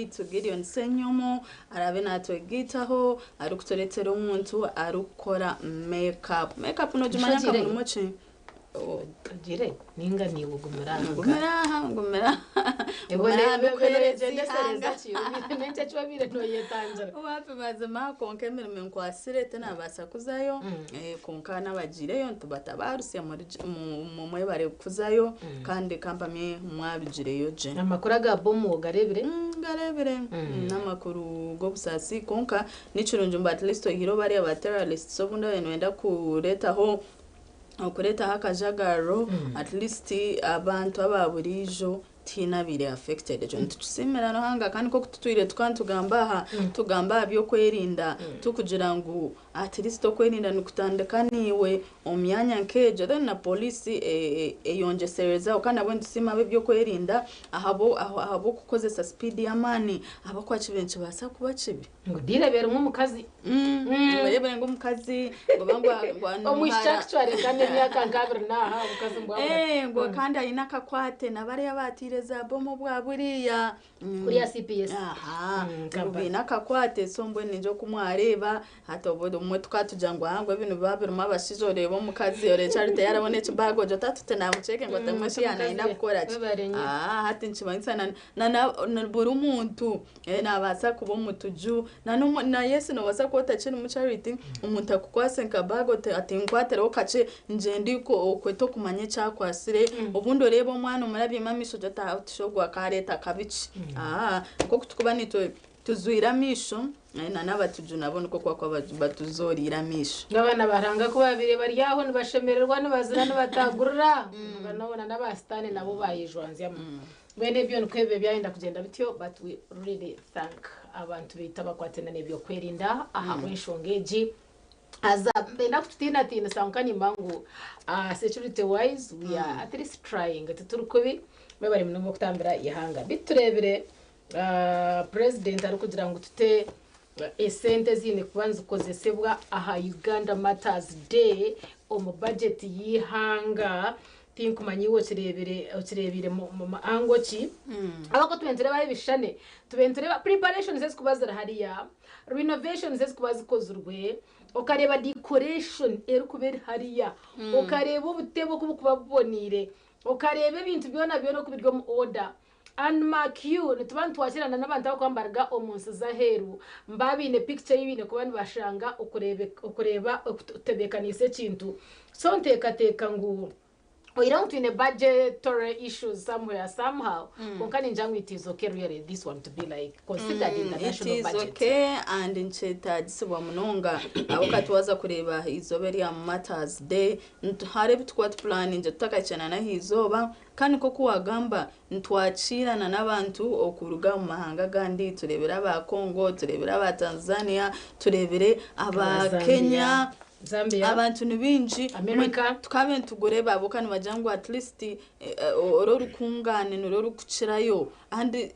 witu Gideon Senyomo arabe natwegitaho ari kutoretera umuntu ari gukora makeup no jumanya kabona umuci tugire ninga ni ugumera nende chwa bire no yetanjara wapi mazima konke mirimo nkwasire tena basa kuzayo konkana bagireyo ntubatabarusiya mu mwebare kuzayo kandi kampanye mwabigireyo je amakuru agabomu garebire n'amakuru go busasi konka n'icurunje mba at least hiro bari aba terrorists so bunda wenda kuretaho akajagaro at least abantu ababurijo tinabire affected je tusimera no hanga kandi ko kututwire tugamba byo kwerinda tukugira ngo at least kwerinda nukutandakaniwe omyanya nkeje then na police eyongesereza okana bwe tusima byo kwerinda ahabo kukozesa speed ya mani abakwa kibenshi basa kuba kibi ngo direbera nk'umukazi barebera nk'umukazi ngo bangwa omushakchwari kandi myaka ngabiri naha umukazi ngo kandi ayina kakwate nabari yabatireza bomo bwa buriya kuri ya CPS ngubina kakwate sombwe ninjo kumwareba hatobodo umwe tukatujangwa hangwe ibintu babiruma abashijore bo mukazi yore charite yarabonetse bago jo tatute namucheke ngo tamushi anaenda gukora hati nchibanisa na buri umuntu nabasa kuba mutuju na Yesu no basa kota chini mu charity umuntu akukwase nkabago ati ngwatere okache nje ndiko okweto kumanye chakwasire ubundo rebo mwana umurabye mamisho jota utishogwa kareta kabici ko kutukubani tuzuira misho na nabatuju nabone ko kwa batuzorira misho ngabana baranga ko babire bari aho nibashemererwa nibazira nibatagurira nabona nabastane nabo bayijwanzya bene byo nkwebe byayenda kugenda bityo but we really thank abantu bita bakwatena nebyo kwerinda aha mwishongeji azabenda kututina tina sankani mangu security wise we are at least trying tuturukubi bari mu kutambira ihanga biturebere president ari kugira ngo tute esente zine kubanza kozesebwa aha Uganda Matters Day mu budget yihanga tinkumanyiwo kirebire mu ango ki abako tubentere bayibishane tubentere preparation zese kubazira hariya renovation zese kubazikozurwe ukareba decoration eri kubera hariya ukareba ubutebo kubukubabonire ukareba ibintu byona no kubiryo mu order and mark you nitubantu wakirana n'abantu bakwambarga omunsi zaheru mbabine picture y'ibine kubandi bashanga ukureba utebekanise kintu so nteka ngo we don't in a budgetary issues somewhere somehow konkani njangu it is okay really this one to be like considered in the national budget. It is okay and ncheta disibwa munonga abakati waza kureba izoberi ya Matters Day ntare bitwat plan nje tutakachana na hizoba kandi ko kuwagamba ntwacirana n'abantu okuruga mu mahanga gandi turebera aba Congo turebera aba Tanzania turebere aba Kenya Zambia abantu nibinji America tukabe tugore babo kandi bajangwa at least ororukungane nororukukirayo and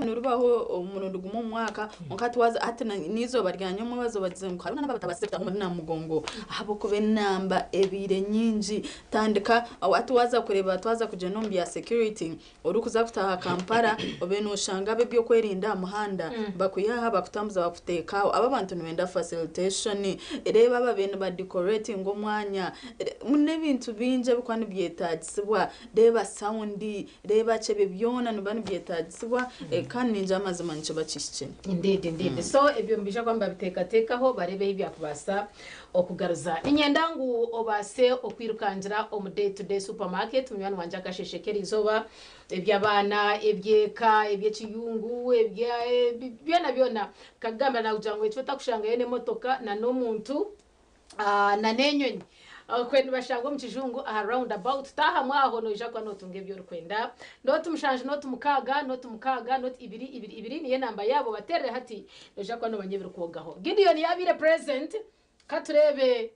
nurubaho umuntu gumu mwaka nkati waza ati nizo baryanye mu bazo bazimu kandi n'abatabaseta muri na mugongo abo kube namba ebire nyinji tandika ati waza kureba twaza kuje nombi ya security orukuza kutaha Kampala obeno ushanga bebyo kwerinda muhanda bakuyaha bakutambuza bakutekaho aba bantu nibenda facilitation reba babene ba decorating omwanya munne bintu binje bikwani byetagisibwa reba sound reba chebe byona nibani byetagisibwa kandi ninja amazima nico bacishije indeed so ebyo mbisha kwamba bitekatekaho barebe ibya kubasa okugaruza inyendangu obase okwirukangira omu day to day supermarket mwana wanje akasheshekera izoba ebyabana ebyeka ebyekiyungu byona kagamba na ujangwe cyo takushanga yene motoka na no muntu na nenyonyi kwenda bashango mchijungu around about taha mwaho no ija kwa notunge byo rukwenda not mushanje not mukaga not ibiri niye namba yabo baterere hati ija kwa no banyebira kuogaho Gideon yabire present katurebe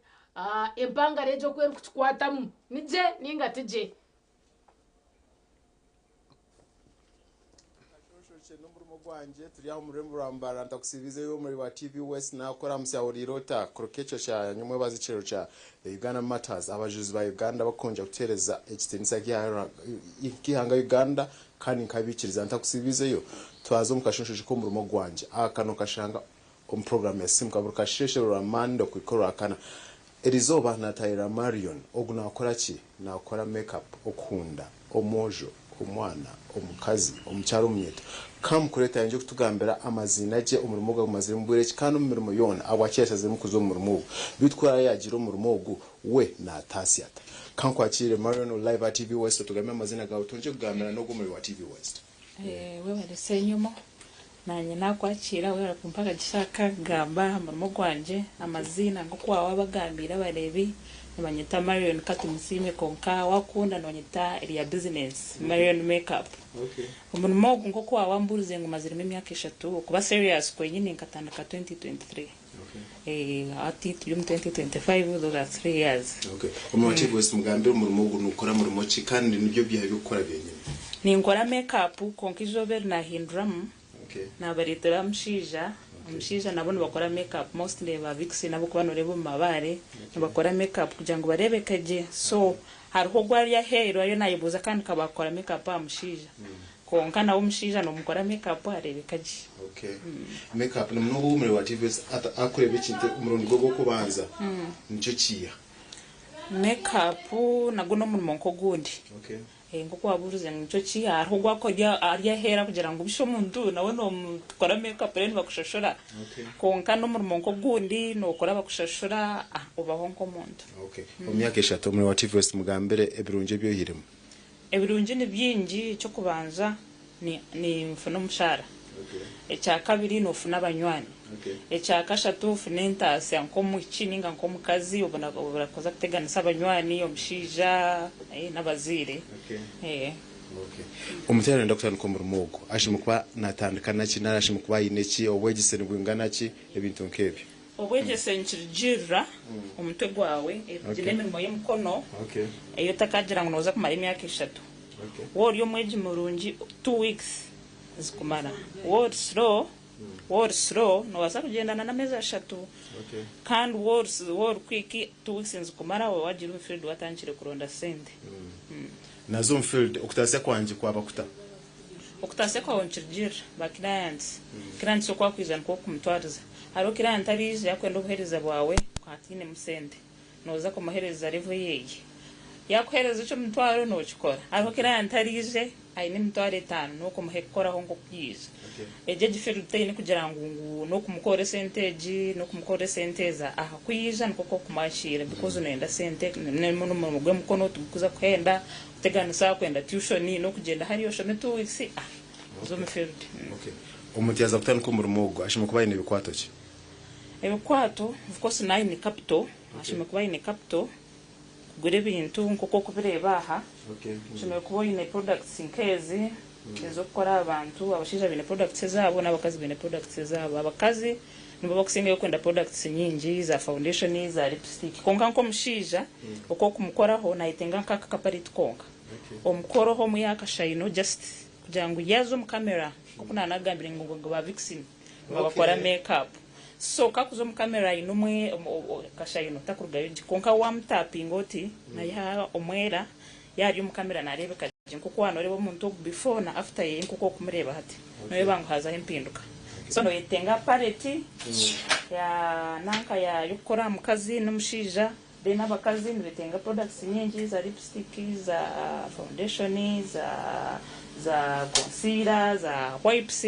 empanga rejo kweru kuchikwatamu nije ninga tije n'umurimo gwanje turi aho muri Rambara ndakusibize yo muri wa TV West nakora musyahurirota krokecho cha nyumwe bazicero cha Uganda Matters abajuzi ba Uganda bakonja gutereza ekitenisa kihanga Uganda kandi nkabikiriza ndakusibize yo twazo mukashonshije ko umurimo gwanje akano kashanga program ya simu kaburuka sheshe Ramando kwikora kana Elizoba na Tyra Marion oguna akora ki nakora makeup okunda omojo umwana omukazi omucyaro umyeto kamukureta yanje kutugambira amazina je umurimo gwa mazira mbwireki kandi umurimo yona abwakeshaze mukuzo umurimo bitwara yagira umurimo gu we na tasiyata kankwakire Marion live at TV West tugamira amazina gawe tonje kugambira no gumuri wa TV West we barese nyuma nanye nakwakira we arakumpaka gishaka gamba umurimo gwanje amazina ngo kwa wabagambira barebi banyita Marion Katumusime konka wakunda nonyita area business Marion makeup umurimo ngo kwa wamburuze ngo mazirimo imyaka 3 kuba serious ko nyine nkatanda ka 2023 ati turi mu 2025 those are 3 years umwati wese mugambira umurimo ngo nukora murimo ki kandi nibyo byaha bikora byenyine ni ngora makeup konka izober na hindram na baritera mshija umushiza nabone bakora makeup mostly ba vixen nabo kubano rebo mabare bakora makeup kugira ngo barebe kaje so hariho gwari ya hair ayo nayibuza kandi kabakora makeup amushija konka nawo mushija no mukora makeup arebe kaje makeup no muno muri wa TV akurebe kinte umurundi gwo kubanza nico kiya makeup naguno mu monko gundi ngo kwaburuze nico kiya hariho gwakojya ariya hair kugira ngo bisho mundu nawe no mukora makeup rero bakushashora konka no mu monko gundi no kora bakushashora ubaho nko mundu umyaka 3 muri wa TV West mugambere ebirunje byo hirimo ebirunje ni byingi cyo kubanza ni mfuno mushara echa kabiri no funa abanywani echa kashatu funenta sanko muchininga nko mukazi ubona barakoza kutegana sabanywani omushija nabazire umutera Dr. Nkomurumugo ashimukuba natandikana ki narashimukuba yineki obwegisene bwingana ki ebintu nkebyo obwegese nchirjira umutwe gwawe ebigene mu y'umukono eyo takagira ngo noza kumara imyaka 3 wori yo mweji murungi 2 weeks zikumara word slow no wasa kugendana na meza 3 kandi word quick 2 weeks zikumara wagira field watangire kuronda sente nazo field okutase kwanje kwaba kuta okutase kwa onchirjira ba clients so kwa kwizana ko kumutwariza haro client arize yakwenda ubuhereza bwawe kwatine musende noza kumuhereza level yeye yakuhereza cyo mutwaro no chikora haro client arize ayine mutware 5 no kumuhekora ho ngo kwiza eje gifiru tayine kugira ngo no kumukore senteji no kumukore senteza aha kwiza nko kumashira because unenda sente nemuno mugwe mukono tukuza kwenda utegana saa kwenda tuition no kugenda hariyo shome 2 weeks zo mfiru umutiyaza kutana ko murumogo ashimukuba yine bikwato ki ebikwato of course nayi ni capital ashimukuba yine capital gure bintu nkoko kubireba aha ashimukuba yine products nkezi ezo gukora abantu abashija bine products zabo n'abakazi bine products zabo abakazi nibo bakusinga kwenda products nyingi za foundation za lipstick konka nko mushija uko kumukoraho nayitenga nkaka kaparit konka omukoro ho muyaka shayino just kugira ngo yazo mu camera kuko nanagambire ngo ba vixen bakora makeup so kakuzo mu camera inumwe kashayino takurugayo konka wa mtapping oti na ya omwera yari mu camera narebe kaje kuko hano rebo muntu before na after ye kuko kumureba hati noye bangu haza impinduka so no yitenga palette ya nanka ya yukora mukazi n'umushija then abakazi nibitenga products nyingi za lipstick za foundation za concealer za wipes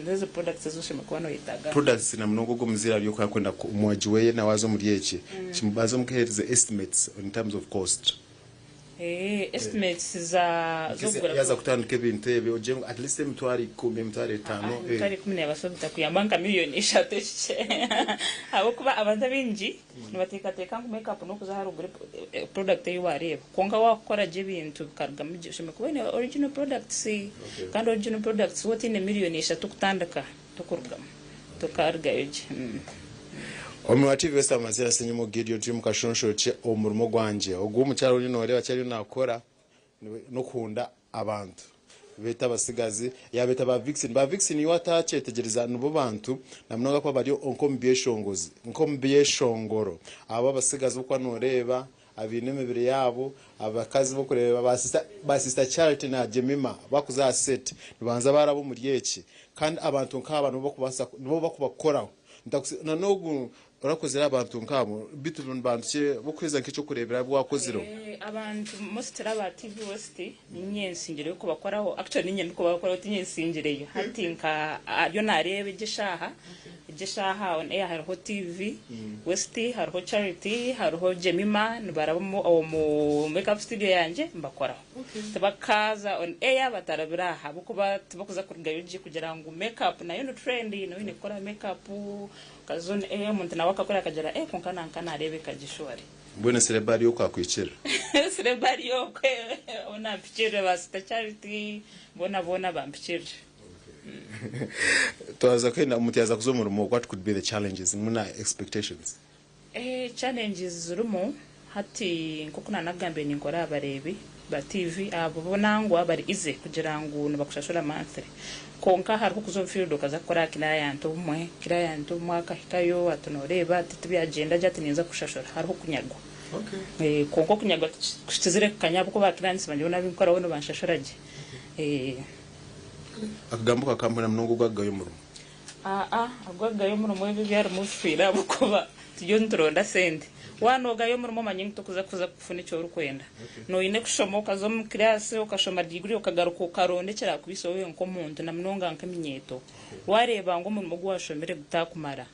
those products zo shimekwana yitaga products na mnogo go muzira byo kwakwenda umwaji weye na wazo muri yeki chimubazo mkereze estimates in terms of cost estimates za zogura yaza kutandika ibintu ebe ojengo at least mtwari 10 mtwari 5 mtwari 10 yabasabita kuyambanga miliyoni 3 cye abo kuba abantu bingi nibateka teka ngo makeup no kuza hari product yibareba konga wakora je bintu bikarga mujishime kubene original products kandi original products wote ine miliyoni 3 kutandika tukurga tukarga yoje Omu TV West amazira senyimo Gideon turi mukashonshoro cye omurimo gwanje ogwo mucyaro ni noreba cyari nakora no kunda abantu beta abasigazi yabeta ba vixen yo atacetegereza nubo bantu namunoga ko bari onko mbyeshongozi nko mbyeshongoro aba basigazi uko anoreba abine mibiri yabo abakazi bo kureba ba sister Charity na Jemima bakuza set nibanza barabo muri yeki kandi abantu nk'abantu bo kubasa bo bakubakoraho nanogu urakozera abantu nk'abo bitulun bantu bo kweza nk'icyo kurebera bwakoziro abantu mostera ba TV West ninyensingire ko bakoraho actually ninye ko bakoraho tinyensingire hatinka yo narebe gishaha on air hariho TV West hariho Charity hariho Jemima nibarabo mu makeup studio yanje mbakoraho tabakaza on air batarabira habo kuba tubakuza kurigayuji kugira ngo makeup nayo no trend no ine kora makeup kazone umuntu nawe akakora akagera konkana nkana arebe kagishore mbone celebari yo kwakwicira celebari yo kwe ona picture ba Sister Charity bona bampicire Toza kwenda umutiyaza kuzomurimo what could be the challenges muna expectations challenges zurumo hati nkokuna nagambe ninkora abarebi ba TV abo bonangwa bari ize kugira ngo nabakushashura monthly konka hariko kuzomfield kazakora kirayanto mwaka hikayo atunoreba titubi agenda jati ninza kushashura hariko kunyagwa konko kunyagwa kushizire kanyabo ko bakiranisi banje nabikora wono banshashuraje akagambo kakambona mnongo gwagayo murumo agwagayo murumo ibi byari mufira bukuba tujyo nturonda sende wanogayo murumo manyingi tukuza kufuna icyo urukwenda no ine kushomoka zo mu class ukashoma diguri ukagaruka ukarondekera kubiso we nko muntu na mnonga nkaminyeto wareba ngo mu gwashomere gutakumara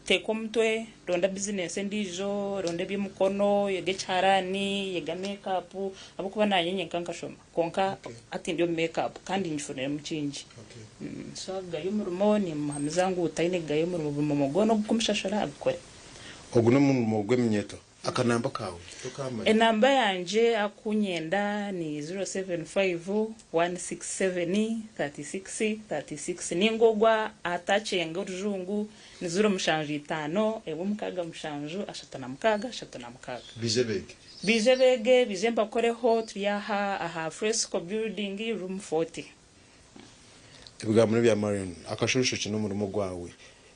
teko mutwe ronda business ndijo ronde bimukono yege charani yega makeup abo kuba nanyenye kankashoma konka ati ndio makeup kandi nyifunire mucinji so gayo murumo ni muhamizangu utayine gayo murumo mugono gukumshashara abikore oguno mu gwemnyeto akanamba kawe tukama enamba yanje akunyenda ni 0751673636 ningogwa atacenga urujungu ni 0 ebo mukaga mushanju ashatana mukaga bijebege bijemba koreho tuyaha aha fresco building room 40 ibiga muri bya Marion akashusho kino murumo gwawe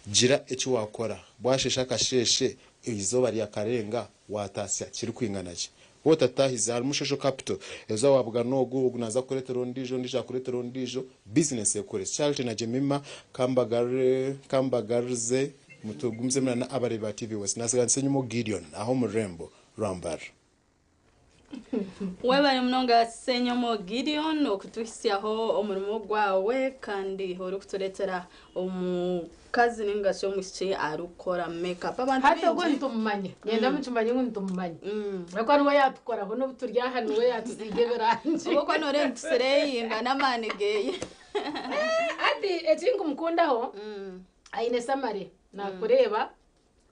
gira icyo wakora bwashesha kasheshe izoba rya karenga watasya kiri kwinganaje wotatahiza hari mushosho capital ezo wabwa nogu ugunaza kuretero ndijo business ekore Charity na Jemima kambagarze mutugumze mena abari ba TV West nasiganse nyumo Gideon aho murembo Rambar weba mnonga senyomo Gideon okutuhisiaho omurimo gwawe kandi horo kuturetera kazi ningasho mushi arukora makeup abantu hata ngo ntumanye yenda mutumanye ngo ntumanye bako no yatukora ho no buturya hano we yatuzigeberanje ubwo no rent sereyinga namanegeye ati etingu mkundaho aine samare nakureba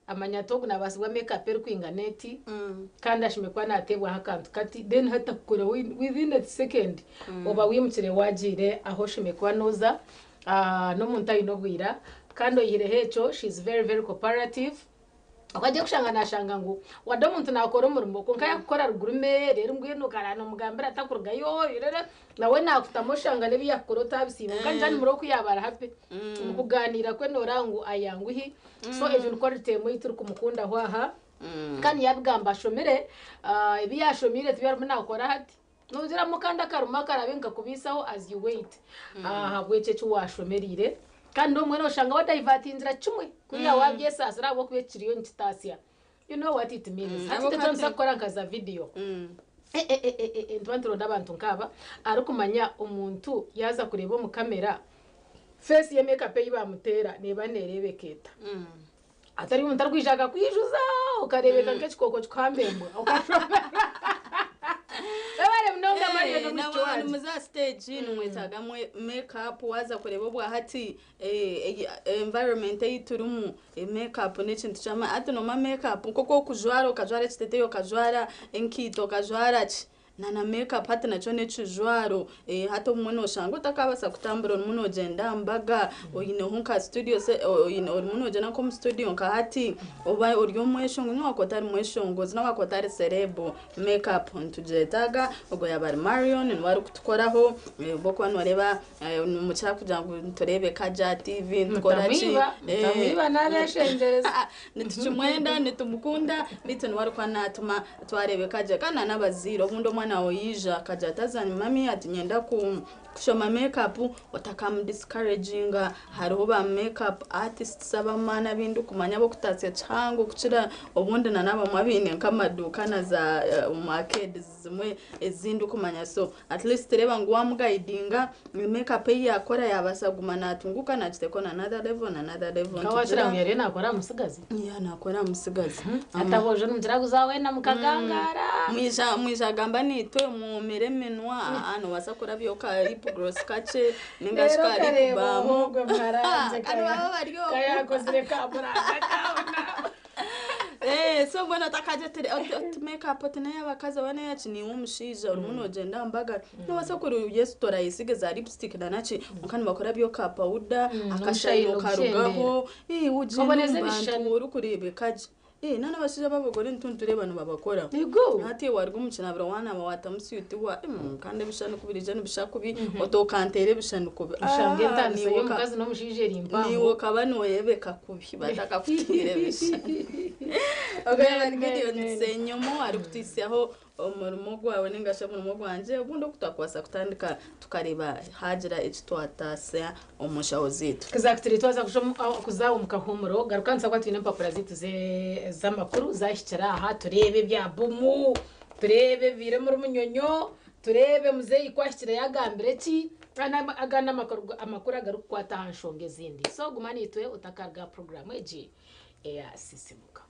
amanyatogo nabasibwa makeup eri kwinganeti kandi ashimekwa natebwa hakantu kati then hata kukora within a second oba wimukire wagire aho shimekwa noza no muntayi no bwira kandi oyire hecho she's very cooperative akajya kushanga ngo wado muntu nakora umurimo konka yakora rugurume rero ngwino karano mugambira atakurga yo rero nawe nakutamushanga nebi yakora tabisiba kandi cyane muri kuyabara hape kuganira kwe norangu ayanguhi so ejo ukora temo ituru kumukunda hwaha kandi yabigamba shomere ibi yashomire tubira nakora hati nuzira mukanda karuma karabenga kubisaho as you wait habweche cyo washomerire kandi umwe no shanga wadivert inzira cumwe kuya wabye sasa rabo kubekiriyo ntitasiya you know what it means ati tonsa kora nkaza video ntwantiro ndabantu nkaba arukumanya umuntu yaza kureba mu kamera face ye makeup yibamutera neba nerebeketa atari umuntu arwishaga kwijuza ukarebeka nk'ikikoko cyambembo ukashobora Ebare mnonga mariyo no muchwani muza stage numwetaga makeup waza kureba bwa hati environment yiturumu makeup n'ekintu chama ati no makeup koko kujwara ukajwara kitete yo kajwara enkito kajwara na makeup hata nacho necujwaro hata umwe oshanga utakabasa kutambura umuntu ogenda mbaga oyine hunka studio se oyine umuntu ogenda ko mu studio nka hati oba uri omweshongo nwakotari mweshongo zinawakotari serebo makeup ntujetaga ogo yabari Marion nwari kutukoraho boko nwareba mucyara kugira ngo turebe Kaja TV ntukorachi tamwiba narashengereza nituchumwenda nitumukunda nditse nwari kwa natuma twarebe Kaja kana nabaziro bundo mwana oyija Kaja tazani mami ati nyenda kushoma makeup otakam discouraging hariho ba makeup artists abamana bindu kumanya bo kutatse chango kuchira obundi naba mwabine nkamaduka na za market zimwe ezindu kumanya so at least reba ngo wamugaidinga makeup yakora yabasagumana atunguka na kiteko na another level kawashira muyere nakora musigazi nakora musigazi ataboje numutirago zawe na mukagangara mwisha gamba nitwe mu meremenwa ano wasakora byoka gross kache ningashikari kubamo kandi baba bariyo kayakozire kaburanga kaona so bona takaje makeup tena yabakaza bana yachi ni umushiza umuntu ogenda mbaga no wasakora Yesu tora yisige za lipstick na nachi mukani bakora byoka powder akashayino karugaho ujinze bantu uri kurebe kaje nana bashije babagore ntunture bano babakora yego hati warwo umukina bra wana bawatamusi utiwa kandi bishano kubirije n'ibishakubi otokantere bishano kubi shange ntanise yo mukazi no mushije rimba niwo kabano yebeka kubi bataka kutire bisha ogaya ngediyo nsenyomo ari kutisyaho umurimo gwawe ningasha umurimo gwanje ubundo kutakwasa kutandika tukareba hagira ekitwatase omushaho zitu exactly twaza kuza umukahumuro garukansa kwa twine papura zitu z'amakuru zashikira aha turebe bya bumu turebe vire muri munyonyo turebe muzeyi kwashikira yagambire ki agana amakuru agarukwata hanshonge zindi so gumani itwe utakarga program eji ya sisimuka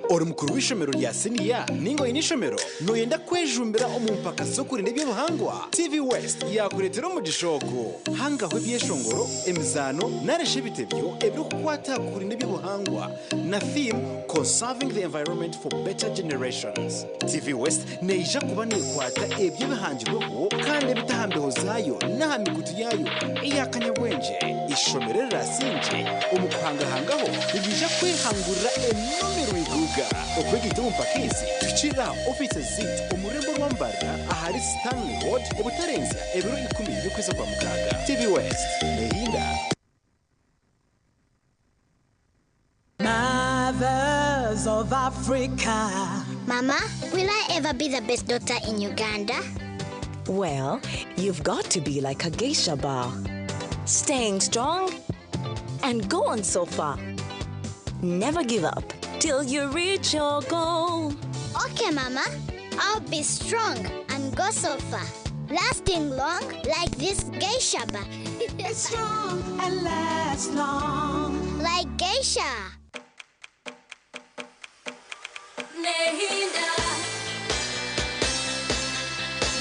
uri mukuru w'ishomero rya seniya ningo y'ishomero noyenda kwejumbira omumpaka zo kurinda by'ubuhangwa TV West yakuretera mu gishoko hangaho byeshongoro emizano nareshe bitebyo ebyo kukwata kurinda by'ubuhangwa na theme conserving the environment for better generations. TV West neija kuba nekwata ebyo bihangirweho kandi bitahambeho zayo na migutu yayo iyakanyabwenje ishomero rasinje umukwanga hangaho ibija kwihangurira enomero iguga okwegita umpakizi tuchira office zit umurembo rwambara ahari Stanley Road ubutarenza ebiro 10 byo kweza kwa mukaga. TV West nehinda. Mothers of Africa. Mama, will I ever be the best daughter in Uganda? Well, you've got to be like a geisha bar, staying strong and go on so far. Never give up till you reach your goal. Okay, Mama. I'll be strong and go so far, lasting long like this geisha bar. It's strong and lasts long. Like geisha. Nehinda.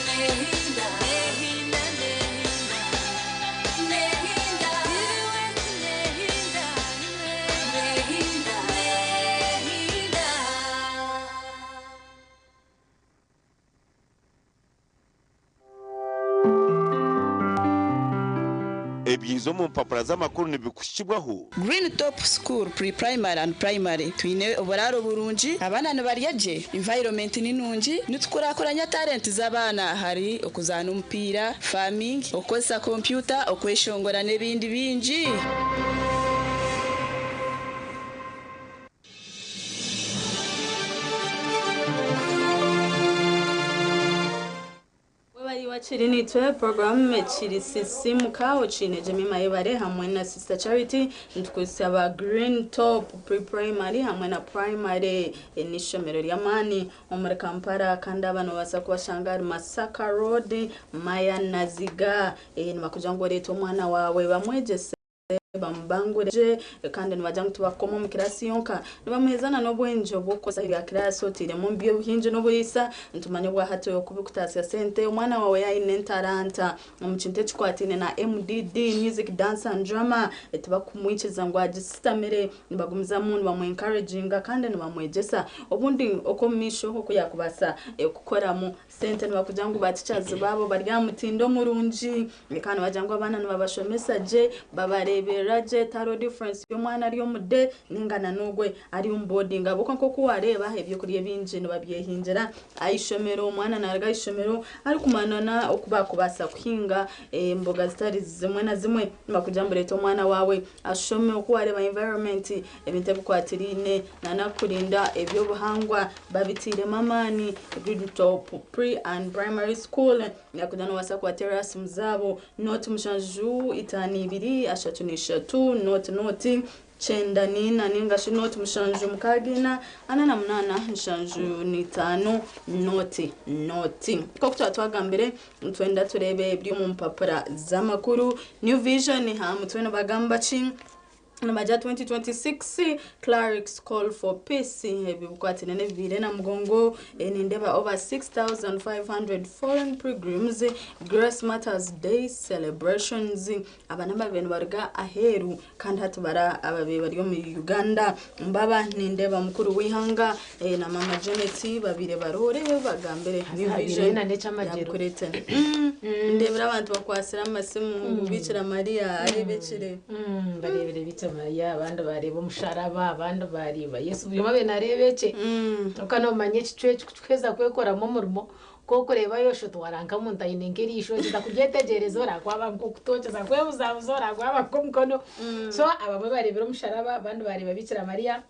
Nehinda. Ebyinzo mu mpapura z'amakuru nibikushibwaho. Green Top School Pre-Primary and Primary twine oburaro burungi abana nibaryaje environment ninungi nitukorakoranya talent z'abana hari okuzana umupira farming okozesa computer okweshongora nebindi bingi. chiri nitwe programme chiri sisimu kao chine Jemima Ibare hamwe na Sister Charity ntukusaba Green Top pre-primary hamwe na primary n'ishomero ry'amani muri Kampala kandi abantu basa kubashangara Masaka Road Maya Naziga nibakuja ngo leta umwana wawe bamwegese bambangure kandi nibajya tubakoma mu kirasi yonka nibamuhezana no bwenjo bukoza ya kirasi otire mu mbyo hinje no buyisa ntumanye bwa hato yo kubikutasi ya sente umwana wawe ya inentaranta mu cinte chikwatine na MDD music dance and drama tubakumwikiza ngo agistamere nibagumiza muntu bamwe encouraging kandi nibamwegesa obundi okomisho hoko yakubasa gukora mu sente nibakuja ngo batichaze babo barya mutindo murunji kandi bajya ngo abana nibabasho message babarebe raje taro difference y'umwana ari yo mude ningana nugwe ari boarding abo ko kuwareba hebyo kuri binje no babyehinjira ayishomero umwana narga ishomero ari kumanana okubakubasa kuhinga mboga zitari zimwe na zimwe bakujambure to umwana wawe ashome okuwareba environment ebinte bukwatirine nanakurinda ebyo buhangwa babitire mamani Green Top pre and primary school yakujana wasa kwa terrace mzabo not mushanju itani ibiri ashatunisha tu not chenda nina ninga shinoti mushanju mukagina anana munana nshanju ni 5 noti ko kutwagambere twenda turebe ibyo mu mpapura z'amakuru New Vision ha mutwena bagamba chi Namaja 2026 clerics call for peace hebibukwati nene vile na mgongo nindeba over 6,500 foreign pilgrims Grace Matters Day celebrations abanamba benu barga aheru kandi hatubara ababe bari mu Uganda mbaba nindeba mukuru wihanga na mama Janet babire barore bagambere New Vision yakurete ndebera abantu bakwasira amasimu bicira Maria ari becire barebere Maria abandi bareba umusharaba abandi bariba Yesu byo mabe narebeke ukanomanye cicwe tweza kwekora mu murimo ko kureba yosho twaranga mu ntayinengeri isho kidakugetegereza orakwaba kukutocheza kwebuzabuzora kwaba kumkono so ababa barebera umusharaba abandi bareba Bikira Maria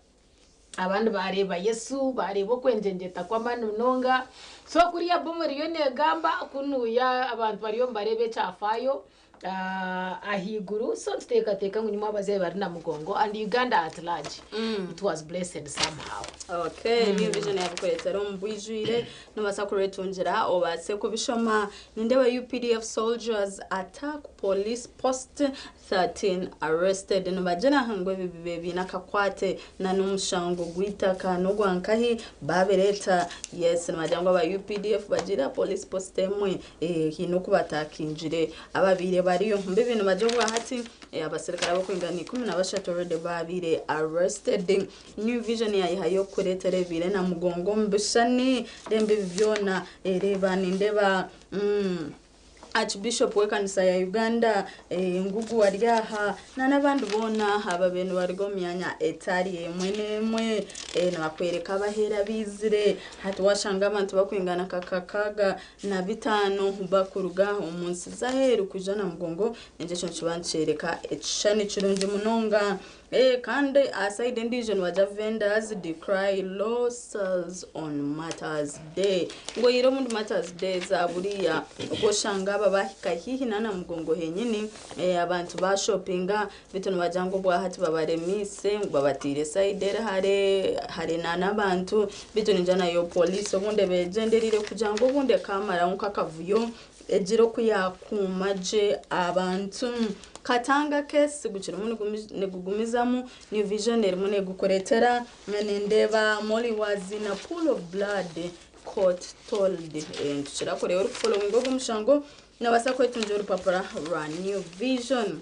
abandi bareba Yesu bareba kwenjengeta kwa manu nonga so kuriya bomeri yo negamba kunuya abantu bariyo barebe cyafayo ahiguru so teka nyuma abaze bari na mugongo and Uganda at large it was blessed somehow. Okay, New Vision yabukoretera mbwijwire no basakuretungira obase kubishoma ninde wa UPDF soldiers attack police post 13 arrested no bajana hangwe bibebi nakakwate na numushango gwitaka no gwankahi babereta yes no bajangwa ba UPDF bagira police post emwe hino kubatakinjire ababire bariyo mbibintu bajogwa hati abasirikare bokwingana 13 babire arrested New Vision yayihayo kuretere bire na mugongo mbishani dembe byona reba nindeba Archbishop wekanisa ya Uganda ngugu waryaha nabandi bona aba benu barigo myanya etari mwenemwe nakwereka abahera bizire hati washanga abantu bakwingana kakakaga na 5 bakuruga umunsi zaheru kujana mugongo nje cyo kibancereka ecishani kirungi munonga kandi aside indigenous waja vendors decry low sales on Matters Day ngo yiro mu Matters Day za buriya uko shanga babahika hihi nana mugongo henyini abantu ba shoppinga bitunu bajango bwa hati babaremise ngo babatire side hare nana abantu bitunu njana yo police obunde bejenderire kujango bunde kamara nkakavuyo ejiro kuyakumaje abantu Katanga case gukira negugumizamu New Vision erimune gukoretera nendeba Molly was in a pool of blood court told tukira kore uri following go mushango nabasa kwetunjura papara run New Vision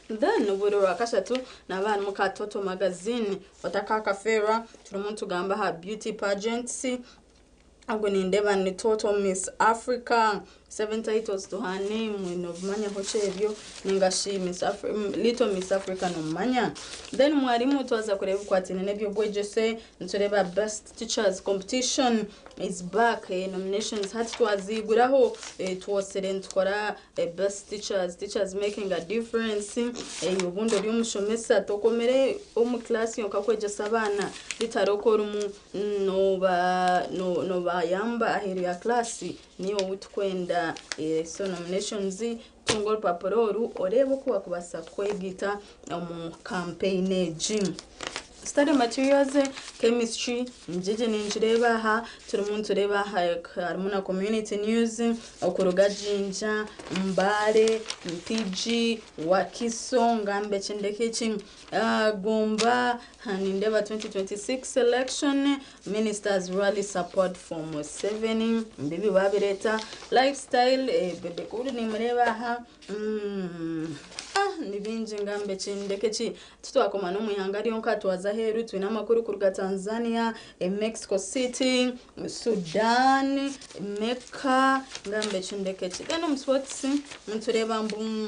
then uburo rakashatu nabana mukatoto magazine watakaka fera turumuntu gamba ha beauty pageants Agwe nindeba ni Total Miss Africa 7 titles to her name no manya hochebyo ningashi Miss Little Miss Africa no manya then mwarimu twaza kureba kwatine nebyo bwejese ntureba best teachers competition is back nominations had twaziguraho twosere twara best teachers making a difference ubundo ryo mushomesa tokomere mu class yo kakwejesa abana bitarokora no ba yamba aheri ya class niyo witkwenda so nominations tungo urupapuro oru orebe uko wakubasa kwegita mu campaign gym study materials chemistry njije ninjireba ha turi muntu reba harimo na community news okuruga jinja mbare mpiji wakisonga mbe chendekechi gomba hanindeba 2026 election ministers rally support for Museveni mbibi babireta lifestyle bebe kuri ni mureba ha nibinji ngambe chindekechi tutwakoma no muyangari yonka twaza heru twina makuru kuruga Tanzania Mexico City Sudan Mecca ngambe chindekechi then sports mtureba mbu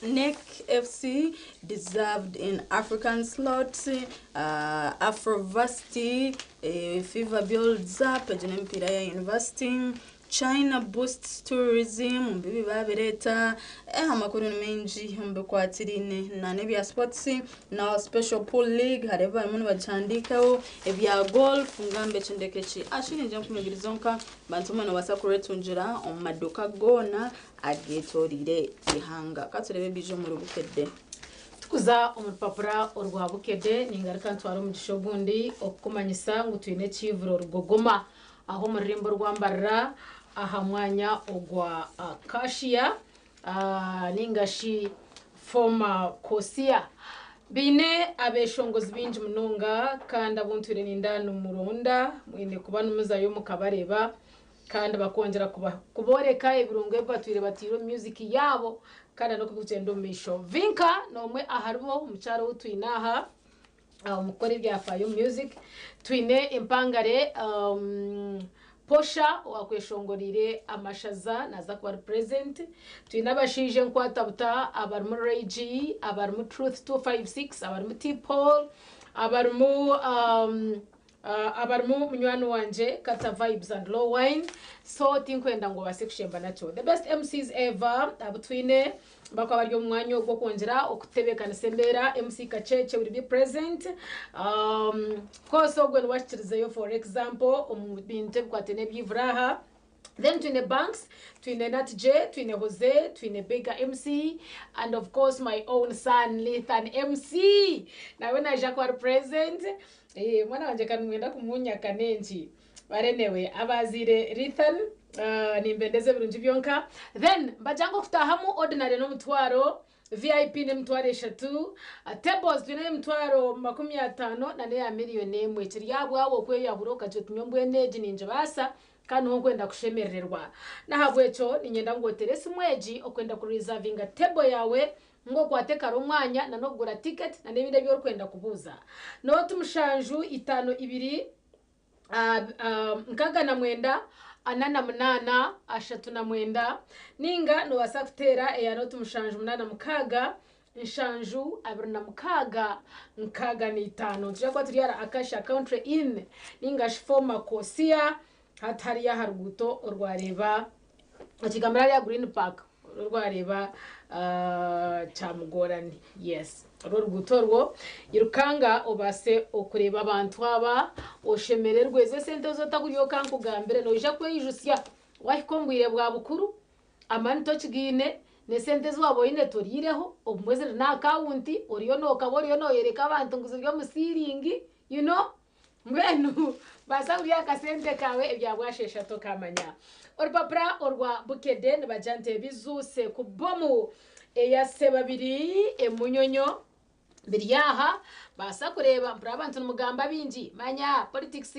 NEC FC deserved in African slots Afrovarsity fever builds up mpira ya investing China boosts tourism mbibi babireta amakuru menji mbe kwatirine na nebya sports na special pool league hareva imunu bachandikaho ebya golf ngambe chendekechi ashini nje kumugirizonka bantumana basakuretunjira omaduka gona agetorire ihanga katurebe bijo mu rubukedde tukuza umupapura urwabukede ningaruka ntwaro mu gishobundi okukumanyisa ngo twine kivuro rugogoma aho murimbo rwambarira aha mwanya ogwa Kashia ningashi former Kosia bine abeshongozi binji mununga kandi abunture n'indano muronda mwine kuba numuzayo mukabareba kandi bakongera kuboreka ibirungo batwire batiro music yabo kandi no kugenda misho vinka nomwe aharibo umucaro utwinaha umukore bya fayo music twine impangare posha wakweshongorire amashaza naza kuba present twinabashije nkwatabuta abarmu rage abarmu truth 256 abarmu tipol abarmu munywano wanje kata vibes and low wine so tinkwenda ngo basekushemba nacho the best MCs ever abutwine bakwa baryo mwanya wo kongera okutebekana sembera MC Kacheke will be present course ogwe washirizeyo for example umubinte kwatene byivraha then twine banks twine Nat J twine Jose twine Bega MC and of course my own son Lethan MC na wena Jacques present mwana wanje kanwenda kumunya kanenji barenewe abazire Lethan nimbendeze birunji byonka then bajango kutahamu ordinary no mutwaro VIP ne mutwaro 3 tables twine mutwaro 50 na ne ya miliyoni emwe kiryabwa wo kwe yaburoka cyo tunyombwe neji ninje basa kandi okwenda kushemererwa nahabwecho ninyenda ngo teresi mweji okwenda ku reservinga table yawe ngo kwateka romwanya na no gura ticket na nebinde byo kwenda kubuza no tumushanju 52 nkaga na mwenda anana munana ashatu na mwenda ninga no wasakutera eyano tumushanju munana mukaga nshanju abirna mukaga nkaga ni 5 tujya kwa turiyara akasha country in ninga shifoma Kosia hatari ya haruguto urwareba akigambira ya Green Park urwareba chamugorani yes ruruguto rwo irukanga obase okureba abantu aba oshemererwe ze sente zotaguriyo kankugambire no ija kweyijusya wahikombwire bwa bukuru amanto kigine ne sente zwabo ine torireho omweze na account oriyo no kaboriyo no yereka abantu nguziryo musiringi you know mwenu basa uriya kasente kawe ebyabwashesha to kamanya orupapura orwa bukede nibajante bizuse kubomu eyase babiri emunyonyo biryaha basa kureba mpura abantu mugamba binji manya politics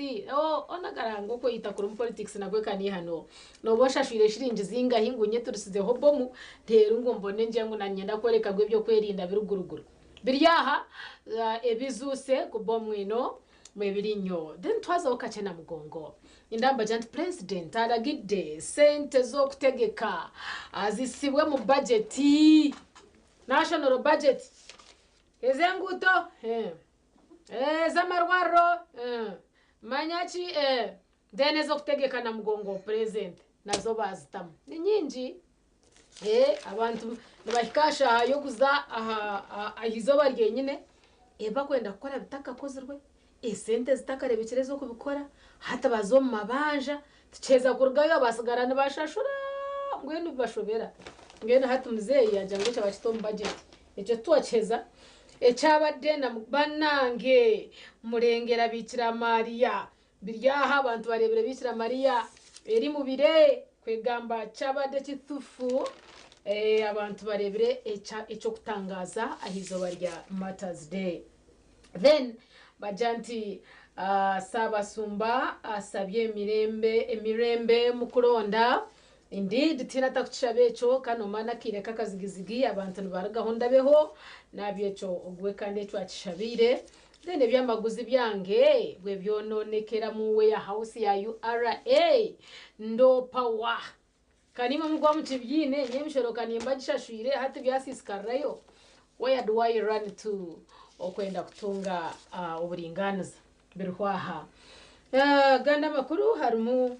onagarango ko yita kuri politics nagwe kani hano no boshashire shirinji zinga hingunye turusizeho bomu ntero ngo mbone nje ngo nanyenda kwereka gwe byo kwerinda biruguruguru biryaha ebizuse kubomu ino mwebirinyo then twaza okachena mugongo indamba jant president aragide sente zo kutegeka azisibwe mu budget national budget ezenguto zamarwaro manyachi then zo kutegeka na mugongo president nazo bazitamu ni nyinji abantu nibahikasha yo kuza ahizo barye nyine bakwenda gukora bitaka kozirwe esente zitakarebekere zo kubikora hata bazo mu mabanja tucheza kurgayo basigarana bashashura ngwenu bashobera ngwenu hatu mzeyi ajango cha bachito mu budget ejo twacheza echabadde na banange murengera bikira Maria biryaha abantu barebere bikira Maria eri mubire kwegamba chabadde kitufu abantu barebere echo kutangaza ahizoba rya Mother's Day. Then bajanti Sabasumba asabye emirembe mukuronda. Indeed tina takuchishabecho kano mana kireka kazigizigi abantu baragahonda beho nabyecho ogwekande twachishabire. Then ebyamaguzi byange bwe byononekera mu warehouse ya URA ndo power kanima mugwa mu kibyine nyemishoro kanimba gishashwire hati byasisikarayo. Where do I run to okwenda kutunga uburinganiza birwaha ganda makuru harumu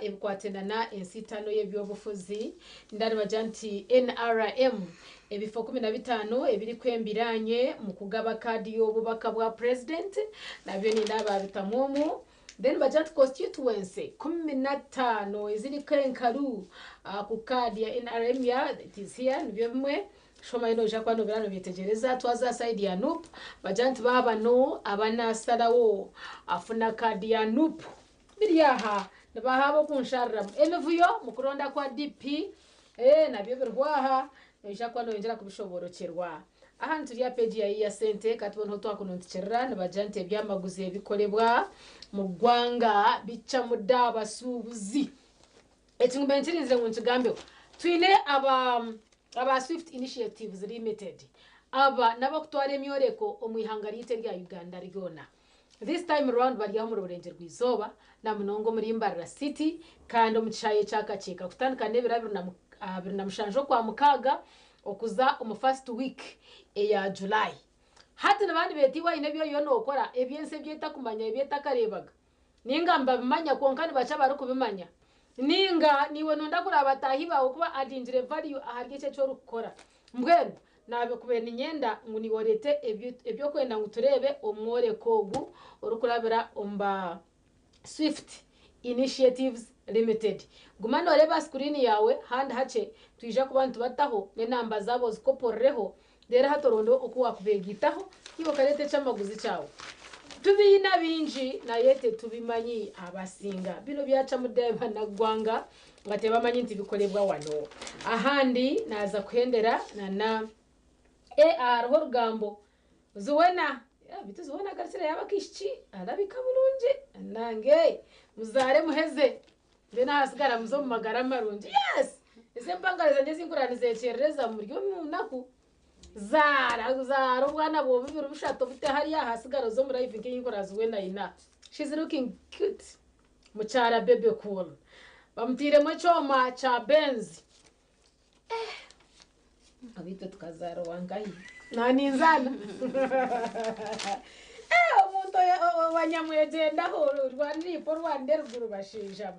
ebikwatenana ensitano y'ebyobufuzi ndari bajanti NRM ebifo 15 ebiri kwembiranye mu kugaba kadi y'obubaka bwa president nabyo ni ndababitamumu. Then bajanti constituency 15 eziri kenkaru ku kadi ya NRM ya tisia nibyo bimwe shoma ino jakwano birano byetegereza twaza side ya NUP bajanti baba no abanasalawo afuna kadi ya NUP biryaha nabahabo kunsharra emevuyo mukuronda kwa DP nabyo birwaha jakwano yinjira kubishoborokerwa ahantu ya page ya sente katubona twakunontikerera nabajanti ebyamaguzi ebikolebwa mu gwanga bica mudaba subuzi ekingumbe ntirinze ngunkigambe twine aba Swift Initiatives Limited aba nabakutwara emyoreko omwihanga lite lya Uganda ryona. This time around bari mu rurenje rwizoba na munongo muri Mbarara City kandi omuchaye cyakaceka kutandika nebirabiro na mushanjo kwa mukaga okuza omu first week ya July. Hati nabandi betiwa inebyo yono okora ebyense byeta kumanya ebyeta karebaga ninga mbabimanya konkani bacha bari kubimanya ninga niwe nonda kuraba tahiba okuba adinjire value aharye cyo rukora mbwenu nabe kubena inyenda nguni worete ebyo kwenda nguturebe omwore kogu orukurabira omba Swift Initiatives Limited gumano reba screen yawe hand hache tuija kubantu bataho ne namba zabo zikoporeho dera hatorondo okuwa kubegitaho kibo karete cyamaguzi cyawo tubina binji na yete tubimanyi abasinga bino byaca mudeba na gwanga ngateba manyi nti bikolebwa wano ahandi naza kuhendera na AR horugambo zuwena bitu zuwena garsira yabakishi arabika bulunji nange muzare muheze bena hasigara muzo mu magara marunji yes ese mpangariza ngeze inkuranize cerereza muryo munaku zara bwana bo bibiri bishato bite hariya hasigara zo muri live nk'inkorazi wena ina she's looking cute muchara baby cool bamtire mu choma cha Benz abito tukazaro wangayi nani nzana umuntu wanyamwegenda ho rwanipo rwande ruguru bashinja.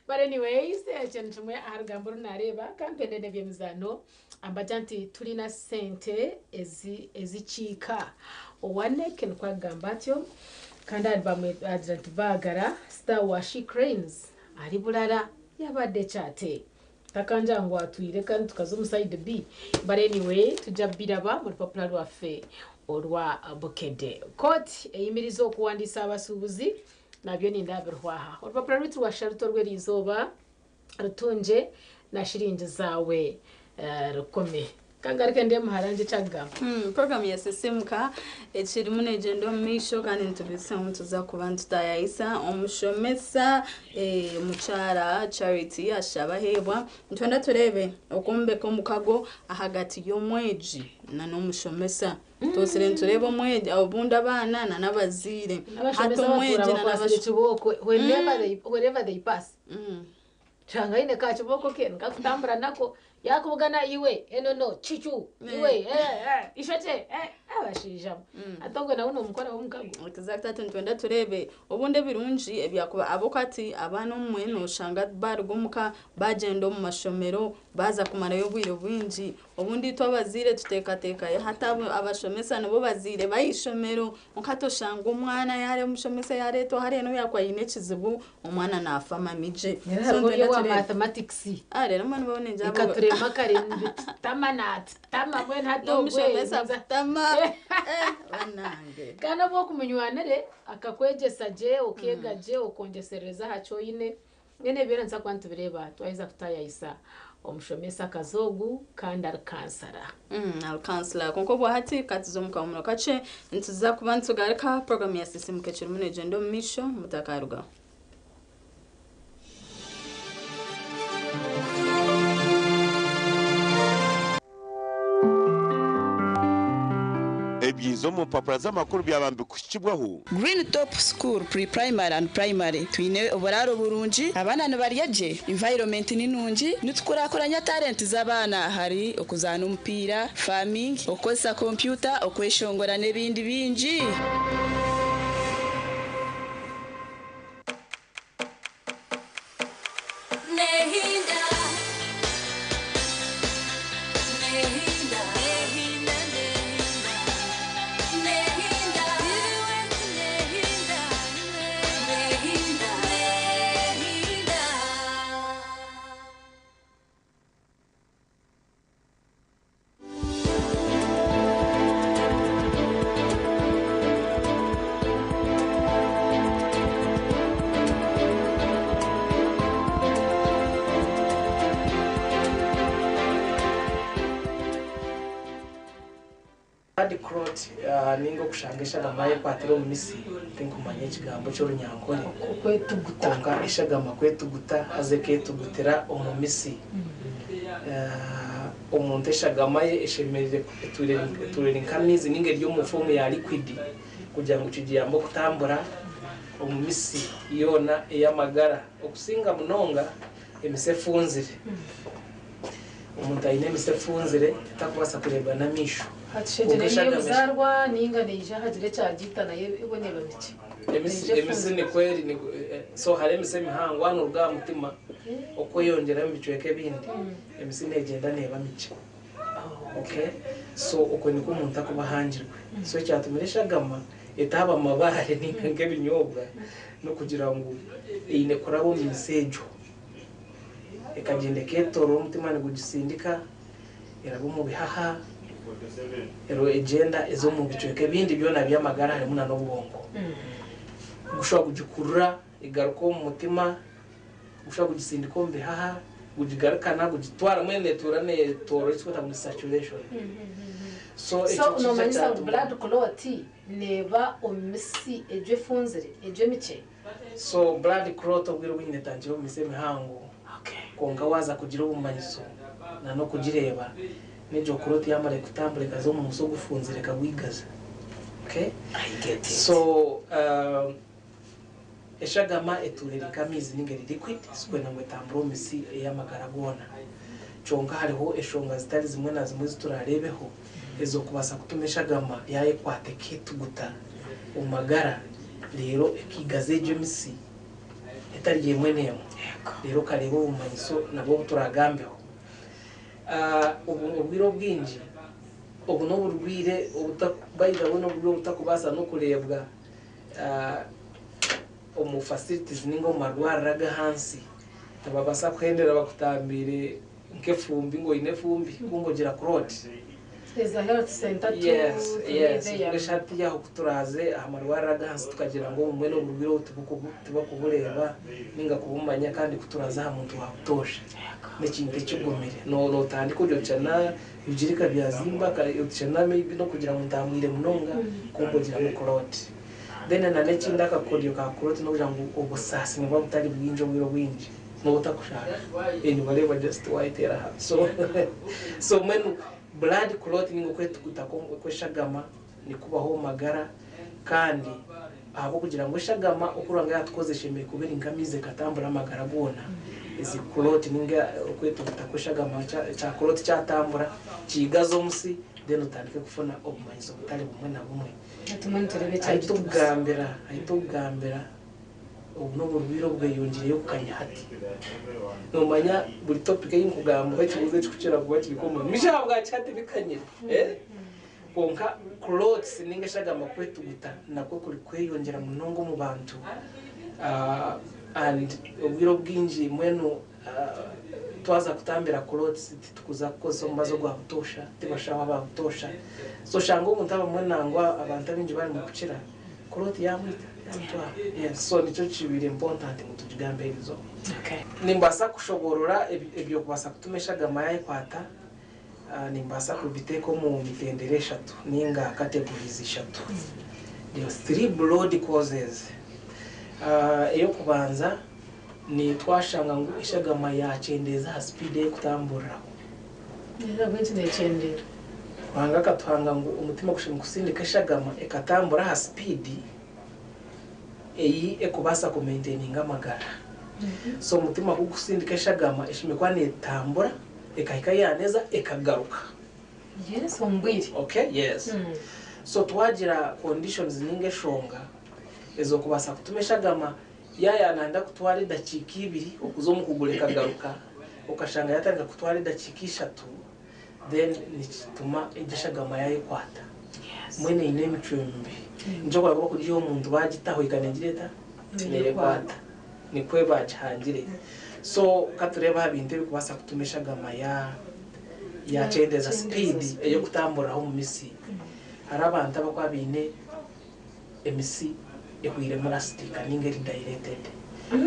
But anyways chenchumwe aharugamboro nareba kampende nebye mizano ambajanti tulina sente ezichika owane ken kwa gambatyo kanda bamwe agent bagara star washi cranes ari bulala yabadde chate takanja ngo atwire kandi tukazo side B. But anyway tujabiraba mu popular wafe orwa Bukede court eyimirizo okuwandisa abasubuzi nabyo ni ndabirwaha urupapuro rwa sharuto rwerizoba rutunje na shiringi zawe rukome kangarike ndiye muharanje chagamba program ya sesemuka ekiri munegendo misho kandi ntubise mutuza kubantu tayisa omushomesa muchara charity ashabahebwa ntwenda turebe okumbe ko mukago ahagati y'omweji na nomushomesa tosire nturebe omweji obunda bana na nabazire hato omweji na nabashiboko wherever they pass changa ine ka chiboko ke ngakutambura nako yakubugana iwe enono chichu iwe ishoche abashijamo atobwe nawe no mukora w'umukago exactly twenda turebe obunde birunji ebyakuba abokati abana umwe no shanga barugumuka bagenda mu mashomero baza kumara yo bwiro bwinji obundi twabazire tutekateka hata abashomesa nabo bazire bayishomero mukatoshanga umwana yare mushomesa yare to hari no yakwa yine kizibu umwana nafama mije so twenda mathematics rero mwana babone njabo ikaturema karindwi tamanat tamabwe ntato mushomesa tama banange kana bwo kumenywanere akakwegesa je okega je okongesereza hacho ine nene biranza kwantu bireba twaiza kutayisa omushomesa kazogu kandi alkansara alkansara konko bwa hati katizo mukamuno kace ntuza kubantu garika program ya system keciro mune jendo misho mutakaruga ebyizo mu mpapuro z'amakuru byabambi kushibwaho Green Top School Pre-Primary and Primary twine oburaro burungi abana nibaryaje environment ninungi nitukorakoranya talent z'abana hari okuzana umupira farming okozesa computer okweshongora nebindi bingi ningo kushangisha gamaye kwatiro misi tinkumanye kigambo cyo runyankore kwetugutonga ishagama kwetuguta hazeke tugutera omumisi omuntu eshagamaye eshemerere turere nkamizi ninge ryo mufomu ya liquid kugira ngo kigiyambo kutambura omumisi yona eyamagara okusinga munonga emisefunzire umuntu ayine emisefunzire takubasa kureba na misho hatshejene yuzarwa ninga neja hagire cyagita naye iboneba biki emisi ni kweri ni so hari emisi mihango hano rwa mutima uko yongera mu bicweke bindi emisi negenda neba mike okay so uko niko umuntu akubahangirwe so cyatumiresha gama etaba amabare ninga binyobwa no kugira ngo ine kurabo mu misejo ekagende ketoro umutima ni gugisindika erabo mu bihaha ero agenda ezo mu bicweke bindi byona byamagara harimo na n'ubwongo gushobora kugikurura igaruko mu mutima gushobora kugisindika mu bihaha kugigarukana kugitwara mwene turane toro twita mu saturation so no manisa blood clot neba omisi eje funzire eje miche so blood clot obwiro bwine tangiro mu mise mihango konga waza kugira ubumanyiso na no kugireba nejo kuroti yamare kutambure kazo mu muso gufunzire kagwigaza okay I get it so eshagama etureri kamizi ningeri liquid sikwe na mwetamburo misi eyamagaragona chonga hariho eshonga zitari zimwe na zimwe ziturarebeho ezo kubasa kutumesha gama yaye kwateke tuguta umagara rero ekigaze je misi etari yemwe nemo rero karebo ubumanyiso nabo turagambeho ubwiro bwinji ubu no burwire ubutabayira no bwo butakubasa no kurebwa omu facilities ningo marwaraga hansi tababasa kwendera bakutambire nkefumbi ngo inefumbi kungogira crowd eza health center yes shati yaho kuturaze amarwaraga hansi tukagira ngo umwe no burwiro tuba kubureba ninga kubumanya kandi kuturaza ha muntu wakutosha n'ikindi cy'ugumire no tandiko ryo cyana bijirika byazimba ka cyana maybe no kugira ngo ndamwire munonga kungogira mu crowd then na n'ikindi akakoryo ka crowd no kugira ngo ubusasi niba butari bwinjo bwiro bwinji no butakushaka bareba just white era so when blood clot ningo kwetukuta kweshagama ni kubaho magara kandi abo kugira ngo shagama ukuranga yatkoze shemeye kubera ingamize katambura amagara gona izi kuloti ninga okwetu butakushagama cha kuloti cyatambura kigazo musi then utandike kufuna obumanyizo butari bumwe na bumwe ayitugambira ubu no burubiro bweyongereyo kukanya hati nomanya buri topic y'inkugamba bakibuze kikucira kuba kibikoma misha bwa cyati bikanyira bonka clothes ninga shagama kwetu guta nako kuri kweyongera munongo mu bantu and ubwiro bwinji mwenu twaza kutambira clothes tukuza kozo mbazo gwa butosha tibashawa ba butosha so shango umuntu abamwe nangwa abantu abinji bari mu kucira clothes yamwita yes so nico kibiri important mu tujigambe ibizo nimbasa kushogorora ebyo kubasa kutumesha gama yaye kwata nimbasa kubiteko mu mitendere 3 ninga categories 3 there 3 broad causes iyo kubanza ni twashanga ngo ishagama yacendeza speed yo kutambura bwinshi ndecendera wanga katwanga ngo umutima gushima kusindika ishagama ekatambura ha speed eyi ekubasa ku maintaining amagara so umutima kugusindika ishagama ishimikwa netambura ekahika yaneza ekagaruka yes ombwiri okay yes so twagira conditions ninge shonga ezo kubasa kutumesha gama yaya nanda kutwara dakika 2 okuzomu kuguleka garuka ukashanga yatanga kutwara dakika 3 then nituma egisha gama yaye kwata mwene ine micumbi njo kwa kugiye umuntu bagitaho ikanegireta nere kwata nikwe bacangire so katureba binde bikubasa kutumesha gama ya cendeza speed eyo kutambura ho mu misi arabantu abakwabine emisi ehwire marastika ningeri directed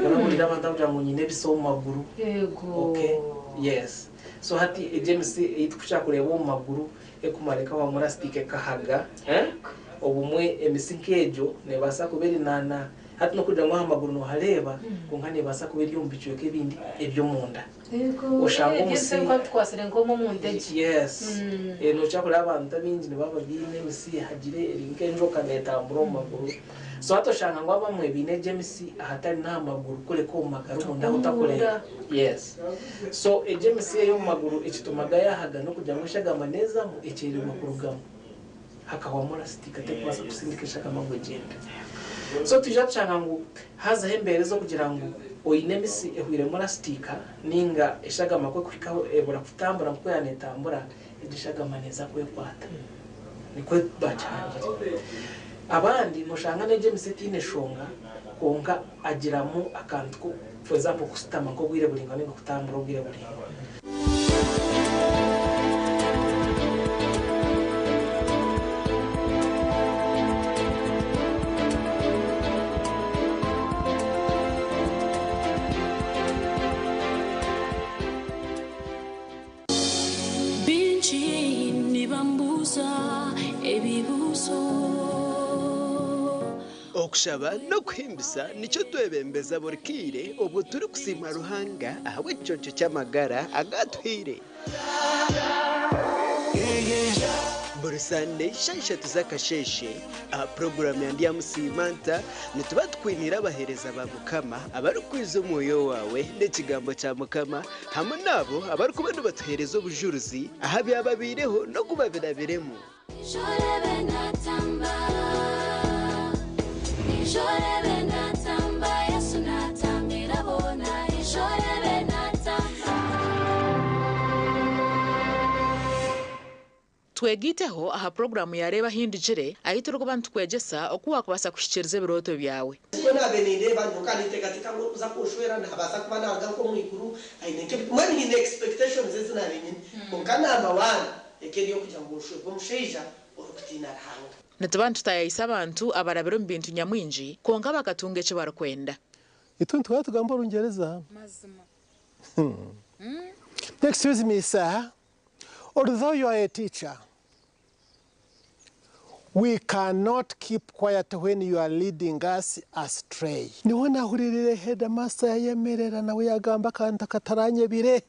urabulira abantu abujya ngo nyine biso mu maguru yego okay yes so hati James itukusha kureba mu maguru ekumareka wa marastike kahaga obumwe emisi nkejo nebasa kubera nana hati no kuja mu maguru no hareba kunkane basa kubera yumbicuye kebindi ebyo munda ushango musi ko twasere ngo mu mundeje yes no cyakora abantu abinji ne baba bine misi hagire erinke njoka netambura mu maguru so hato shanga ngo abamwe bine James ahatari na maguru kure ko magara munda utakore yes so James yo mu maguru ikitumaga yahaga no kujya mu shagama neza mu ekererwa ku rugamo hakawa murastika te kubasa kusindikisha kama ngo genda so tujachanga ngo haza hembere zo kugira ngo oyinemisi ehwire murastika ninga eshagama kwe kurikaho ebura kutambura ko yanetambura igishagama neza kwe kwata nikwe bacangire abandi mushanga ne James tine shonga konka agiramo akantu ko for example kusitama ko gwire buringa ninga kutambura gwire buringa okushaba no kuhimbisa nicyo twebembeza burikire ubwo turi kusima ruhanga ahawe iconco cy'amagara agatwire buri Sunday shashatu z'akasheshe aha porogaramu yandi ya Musimanta nituba twinira abahereza ba Mukama abari kwiza umwoyo wawe n'ikigambo cya Mukama hamwe nabo abari kubona batuhereza ubujuruzi aha byababireho no kubabirabiremo twegiteho aha programu yareba hindijire ahitira ko bantu kwegesa okuwa kubasa kushikiriza biroto byawe bona beninde bantu kandi tekatika ngo uza kushwera ntabasa kuba naga ko mwikuru ayineke mwani ni expectations zezina nyine ukana amabana ekeriyo kujya ngo ushwe bomusheja urukutina hanga natabantu tayisa abantu abarabiro mbintu nyamwinji konga bakatunge cyo barakwenda ituntu twatugamba urungereza mazima excuse me sir, although you are a teacher, we cannot keep quiet when you are leading us astray. Niwe nahuririre headmaster yemerera nawe yagamba kanta kataranye bire.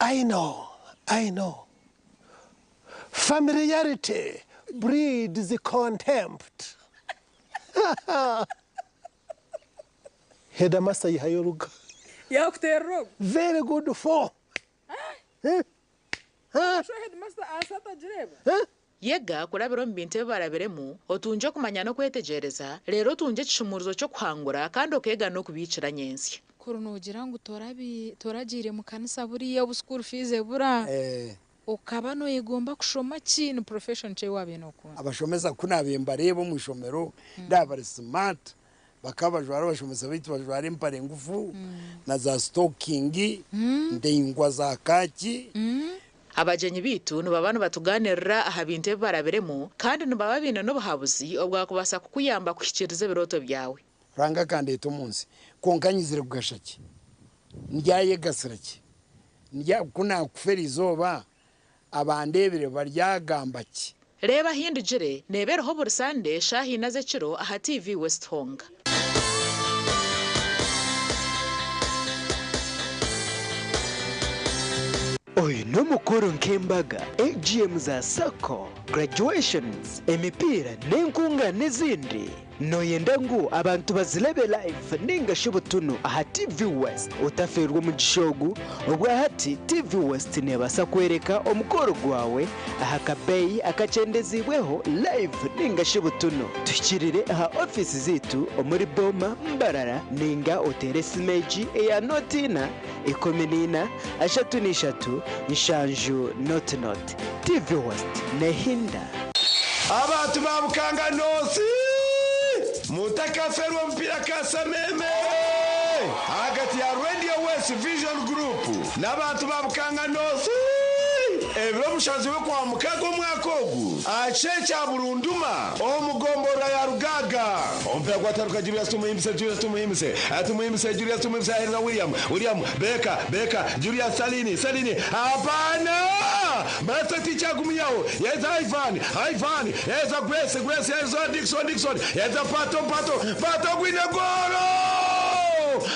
I know. Familiarity breeds contempt. Headmaster yihayoruga. Yakutero. Very good for. Sho headmaster asata jireba. Yega kurabiro mbinte baraberemu otunje kumanya no kwetegereza rero tunje kishumuruzo cyo kwangura kandi okega no kubicira nyensi. Kurunogira ngo toragire mu kanisa buriya bu school fees bura. Ukaba no yegomba kushoma kintu profession cye wabe no kunza. Abashomeza kunabemba rebo mu shomero ndabari smart. Bakabajwara bashomeza bitu bajwara impare ngufu na za stocking ndengwa za kaki. Abajenyi bitu nubabano batuganirira aha binte baraberemu kandi nubaba bino no buhabuzi obwa kubasa kukuyamba kushikiriza biroto byawe. Ranga kandi etumunsi konkanyizire kugashaki. Ndyaye gasiraki. Ndya kuna kuferi zoba abandebere baryagambaki. Reba hindujire nebereho bursande shahi naze kiro aha TV West Honga. Oyu no mukuru nk'embaga AGM za sako graduations emipira n'enkunga n'izindi noyenda ngo abantu bazilebe live ninga shibutunu aha TV West utaferwa mu gishogu ubwa hati TV West nebasa kwereka omukoro gwawe aha kabeyi akacendezibweho live ninga shibutunu tukirire aha office zitu omuri Boma Mbarara ninga oteresi meji eya notina ikomenina ashatu nishatu nshanju not TV West nehinda abantu babukanga nosi mutakaferwa mpira kasameme hagati ya Radio West Vision Group n'abantu babukanga nosi ebiro mushazi we kwa mukago mwakogu achecha burunduma omugombora ya rugaga ompe gwataruka Julius tumuhimse Herna William Beka Julius Salini hapana basta ticha gumiyao yeza Ivan yeza Grace yeza Dixon yeza Pato gwinegoro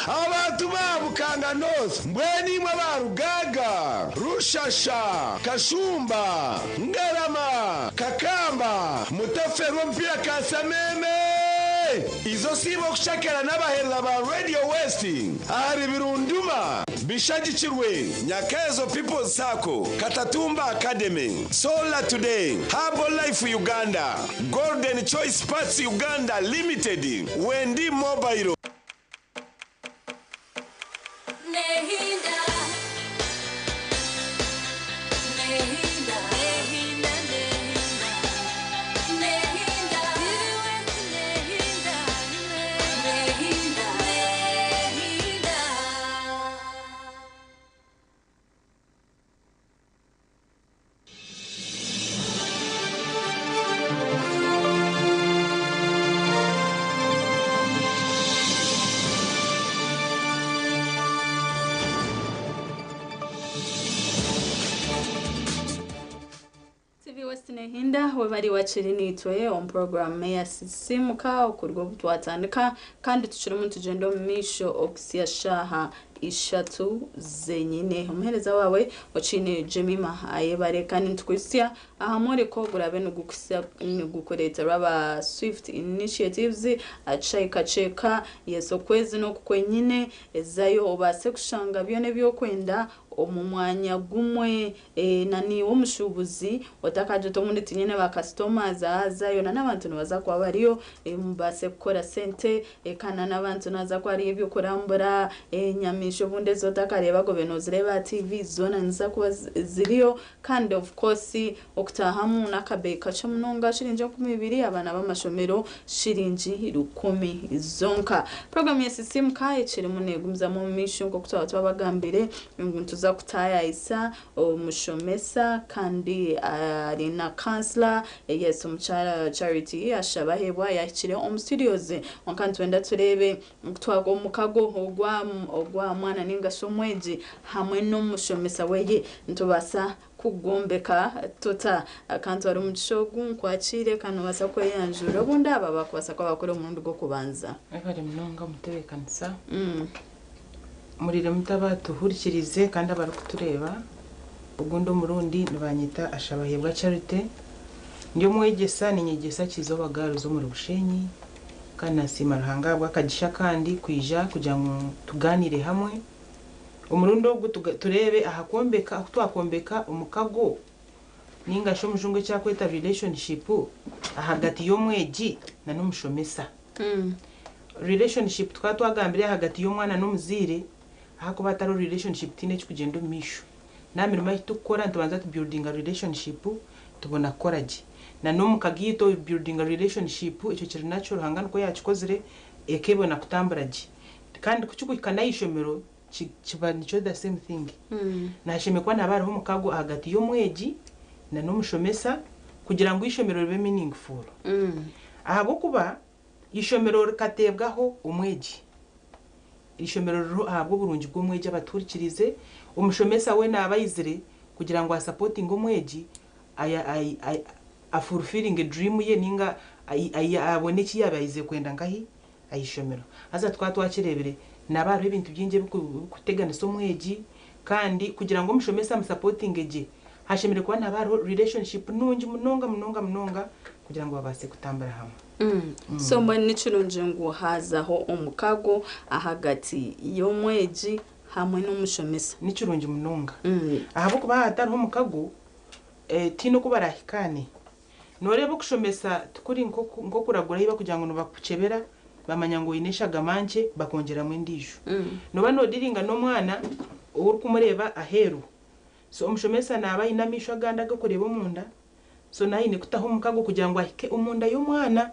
abantu babukanga nose mbweni mwa barugaga Rushasha Kashumba Ngarama Kakamba Mutaferwa mpira kasameme izo sibo kushakera n'abaherera ba Radio West ari birunduma bishagikirwe Nyakazo People's Sacco Katatumba Academy Solar Today Herbal Life Uganda Golden Choice Parts Uganda Limited Wendi Mobile Hinda wabari wachiri nitwe on program ya sisimuka okurwo butwatandika kandi tuchira mu tugendo misho okisia shaha ishatu zenyine umuhereza wawe wacine Jemima ayebare kandi tukwisia ahamore ko gurabe no gukusia gukoreta raba Swift Initiatives acheka yeso kwezi no kwenyine ezayo obase kushanga byone byo kwenda omumwanya gumwe nani womushubuzi otakaje to mundi tinyene ba customers azayo n'abantu baza kwa bariyo mubase gukora sente kana n'abantu naza kwa ari ibyo kurambura nyamisho bunde zotakareba go benozireba TV zona nza kuba ziriyo kandi of course okutahamu nakabeka cyamunonga shirinje 12 abana b'amashomero shirinji 10 zonka program ya system kaye kiri munegumza mu mission ko kutwa twabagambire tuza kutaya isa umushomesa kandi ari na counselor yes umchara charity ashabahebwa yakire studios wankantu wenda turebe kutwago mukago ogwa mwana ninga somweji hamwe no mushomesa weye ntubasa kugombeka tota akantu ari mugishogu kwakire kanu basa ko yanjura bundi aba bakwasa ko bakora umuntu go kubanza bari munonga mutebekanisa murire mutabatuhurikirize kandi abari kutureba ugundo murundi nibanyita ashabahebwa charity ndio mwegesa ninyegesa kizoba garo zo muri Bushenyi kandi nasima ruhanga bw'akagisha kandi kwija kugira ngo tuganire hamwe umurundo wo turebe ahakombeka aho twakombeka umukago ningasho mujungu cyakweta relationship hagati y'omweji na n'umushomesa relationship twagambire hagati y'omwana n'omuzire hakuba atari relationship tine kugenda misho namirimo itukora ntubanza tu building a relationship tubona courage na n'omukagito building a relationship icyo kiri natural hangana ko yakikozire ekebona kutamburaje kandi kucyukukana yishomero kiba nicho the same thing nashime kwa nabariho mukago hagati y'omweji na n'umushomesa kugira ngo ishomero ribe meaningful ahabo kuba ishomero katebwaho umweji ishomero rero ahabo burungi bw'umweji abaturikirize umushomesa we nabayizire kugira ngo supporting umweji a fulfilling a dream ye ninga aboneki yabayize kwenda ngahi ayishomero aza twatwakirebere nabari ibintu byinje kutegana so mweji kandi kugira ngo umushomesa supporting eje hashemere kwa nabari relationship nungi munonga kugira ngo babase kutambara hamwe so mbani n'ikirunje ngo hazaho umukago ahagati y'omweji hamwe n'umushomesa n'ikirunje munonga ahabo kuba hatari umukago tino kubarahikane noreba kushomesa tukuri nko kuragura yiba kugira ngo bakucebera bamanya ngo ineshaga manche bakongera mu ndisho no bano diringa no mwana uri kumureba aheru so umushomesa naba inamisho aganda gakoreba munda so nayine kutaho mukago kugira ngo ahike umunda y'umwana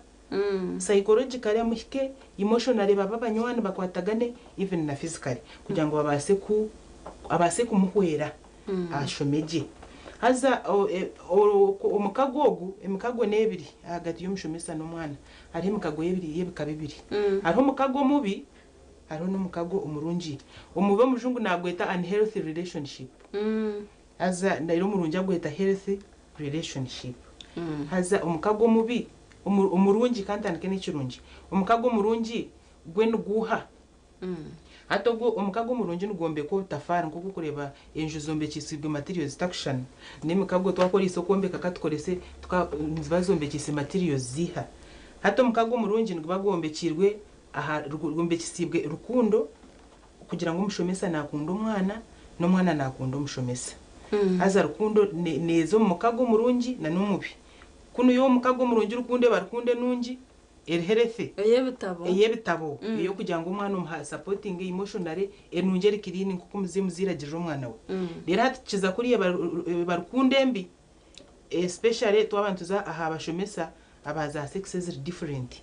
psychologically amuhike emotionally babanywana bakwatagane even na physically kugira ngo abase kumuhwera ashomeje haza umukagogu emikago nebiri hagati y'umushomesa n'umwana ari mukago yebiri yebika bibiri ari umukago mubi ari n'umukago umurungi umube mujungu nagweta unhealthy relationship haza ndayiro murungi agweta healthy relationship haza umukago mubi umurungi kantanike n'ikirungi umukago umurungi gwe nuguha atogo umukago murungi nugombe ko tafari nko kureba enju zombe kisibwe materials taction nemikago twakora isokombe kakatukorese twazombe kisi materials ziha hato mukago murungi ngubagombekirwe aha rugombe kisibwe rukundo kugira ngo umushomesa nakunda umwana no mwana nakunda umushomesa haza rukundo nezo mukago murungi na numubi kuno yo mukago murungi rukunde barukunde nungi healthy eyebitabo iyo kugira ngo umwana umha supporting emotionally enungere kirini kuko muzimu ziragirira umwana we rero hatikiza kuri barukunde mbi especially twabantu za aha bashomesa abaza sexes different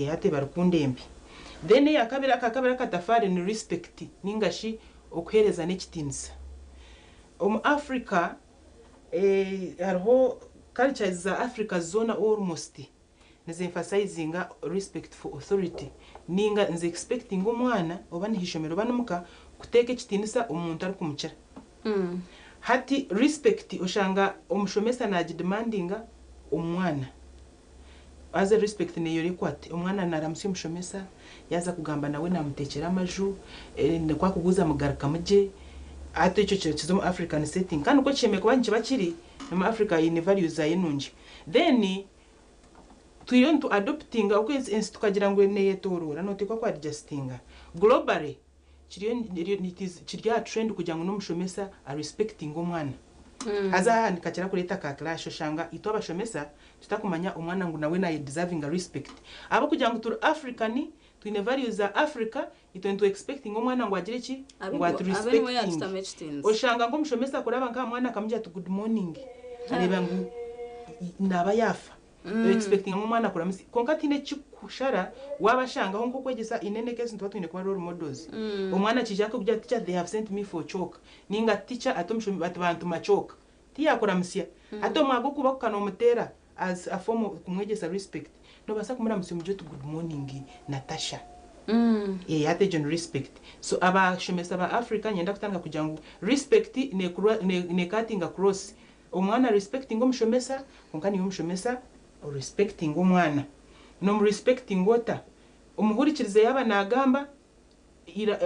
hate barukunde mbi then yakabira katafari ni respect ningashi okuhereza nekitinisa Africa hariho cultures za Africa zona almost nze emphasizing respect for authority ninga nze expecting umwana obani hishomero banumuka kuteka kitinisa umuntu ari kumucara hati respect oshanga umushomesa naji demandinga umwana as a respect ne yori kwate umwana naramusi umushomesa yaza kugamba nawe namutekera amaju kwa kuguza mugaruka muje ate cyo cyo mu African setting kandi uko cyeme kubanki bakiri mu Africa in values ayenunji then tuyonto adopting ukwezi tukagira ngo ne yetorora no tikwa kwa adjustinga globally kirya trend kugira ngo no mushomesa a respecting umwana haza nikakira kureta ka clash shanga ito abashomesa tutakumanya umwana ngo nawe na deserving a respect abo kugira ngo tur African twine values za Africa ito expecting umwana ngo agire ki ngo at respecting oshanga ngo mushomesa kuraba nka mwana akamujya to good morning areba ngo naba yafa expecting umwana kuramisi konkatine chikushara wabashanga honko kwegesa inene case ntwatwine kwa role models umwana kijako kujya teacher they have sent me for choke ninga teacher atomsho abantu machoka tiya kuramisia atomwago kuba kana umutera as a form of kumwegesa respect no basa kumura musimuje to good morning Natasha ate gen respect so aba shomesa ba Africa nyenda kutanga kugira ngo respect ne cutting across umwana respecting umushomesa konkani umushomesa respecting umwana no respecting wota umuhurikirize yaba nagamba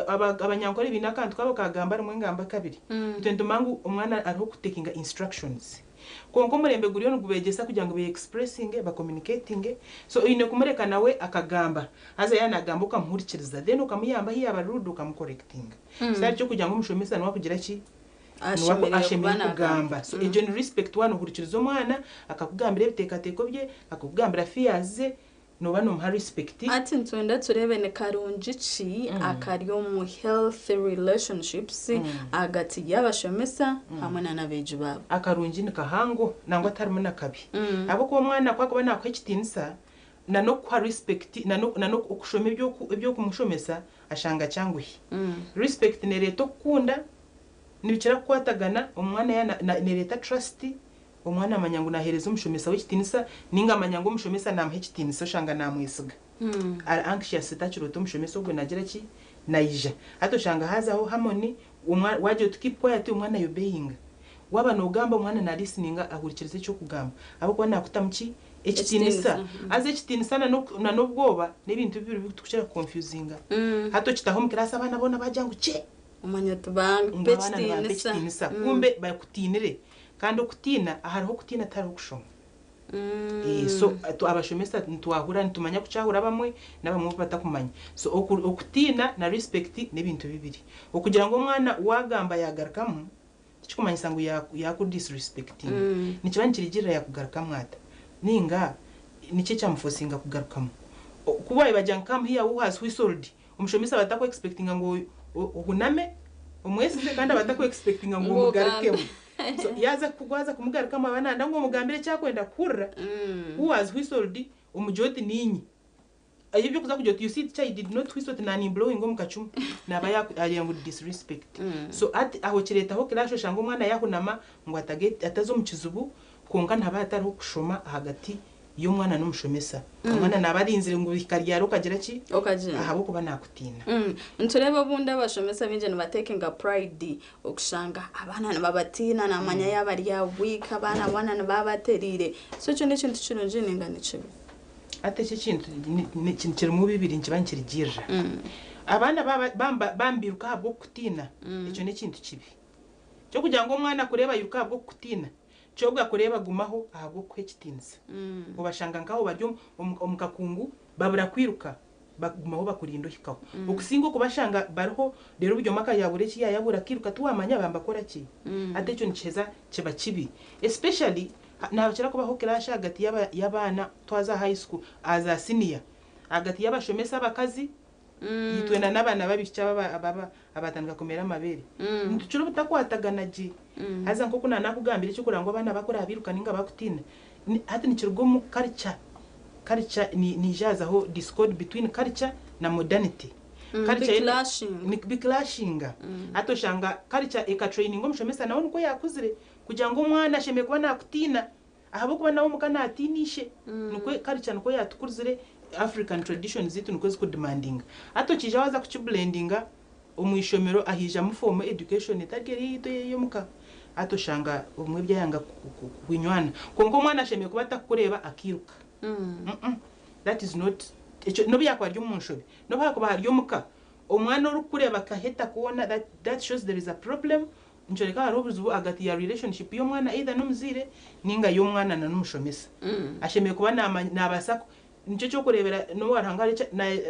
abanyankore binakandi twabo kagamba rumwe ngamba kabiri twende mangu umwana ariho kutekinga instructions konko murembe guriyo ngubegesa kugira ngo be expressing ba communicating so ine kumureka nawe akagamba aza yanagamba ukamurikiriza then ukamuyamba hiya barudu ukamcorrecting sari cyo kugira ngo umushomesa nawe kugira ki ashemeye kugamba so ejo ni respect wano kurikiriza umwana akakugambira ibitekateko bye akakugambira fears no bano mha respect ati ntwenda turebe ne karungici akaryo mu healthy relationships agati y'abashomesa hamwe n'abeji babo akarungi ni kahango nangwa atarimo nakabi abo ko umwana kwakuba nakwekitinisa nano kwa respect nano okushoma ibyo kumushomesa ashanga cyanguhi respect ne reto kunda nibikira kwatagana umwana ne leta trust umwana amanyango nahereza umushomesa w'ikitinisa ninga amanyango umushomesa namhe kitinisa shanga namwisiga ari anxious tachiroto umushomesa ubwo nagira ki naija hato shanga hazaho harmony waje to keep quiet umwana yobeying waba no gamba umwana na listening ahurikirize cyo kugamba abo kwa nakutamuki ekitinisa aze ekitinisa na nobwoba nebintu bibiri bikushira confusing hato kitaho mu class abana bona bajyangu che umanya tubanga bekitinisa kumbe bakutinire kandi okutina ahariho kutina atari okushoma so abashomesa ntwahura ntumanya kucyahura bamwe nabamwe batakumanya so okutina na respect n'ibintu bibiri okugira ngo umwana wagamba yagarukamo kikumanyisa ngo yaku disrespecting nikiba nkirigira yakugaruka mwata ninga niki cyamufosinga kugarukamo kubaye bajyankam here who has whistled umushomesa batako expecting ngo uhuname umwese kandi batako expecting ngo umugarukemo so yaza kugwaza kumugaruka mabana ndango mugambire cyakwenda kurra who has whistled umujoti ninyi ayibyo kuza kujoti you see child did not whistle nani blowing ngo mukachuma nabaya ayangu disrespect so at aho kireta ho kirasho shanga umwana yahunama ngo atazo mukizubu konka ntaba atari kushoma hagati iyo mwana n'umushomesa umwana nabarinzire ngo bikaryaro kagira ki ahabo kuba nakutina ntureba bundi abashomesa binje nibatekinga pride okushanga abana nababatina namanya yabari ya week abana nababaterire so cyo ni kintu kirunje ningana kibi ate kintu kiri mu bibiri nkibankirigira abana bambiruka habwo kutina icyo ni kintu kibi cyo kugira ngo umwana kureba yuka habwo kutina chobwa kureba gumaho ahabwo kwekitinza ubashanga ngaho bajyo omukakungu babura kwiruka bagumaho bakurindo hikaho ukusingo kubashanga bariho rero byo maka yabure ki yabura kiruka tuwamanya bambakora ki ate cyo niceza kiba kibi especially nabakira kubaho clash hagati y'abana twaza high school aza senior hagati y'abashomesa bakazi yitwena n'abana babishya abatandika kumera amabere ntucuro butakwatagana ji haza nko kuna nakugambira cyo kurangwa abana bakora abiruka ninga bakutina hati ni kirgo mu culture ni jazaho discord between culture na modernity culture ni clashing hato shanga culture eka training ngo mushomesa nawo nko yakuzire kugira ngo umwana sheme kuba nakutina ahabo kuba nawo mukana atinishe nuko culture nuko yatukuzire African traditions zitu nukwezi ku demanding ato kijawaza kuchiblendinga umwishomero ahija mu form education itageri yo muka ato shanga umwe byayanga kwinywana kongo mwana sheme kuba takureba akiruka that is not no byakwa ryo munshobe no bakuba haryo muka umwana uri kureba kaheta kuona that shows there is a problem njoreka harubuzu agati ya relationship yo mwana either numzire ninga yo mwana na numushomesa asheme kuba nabasako nicyo cyo kurebera no warangare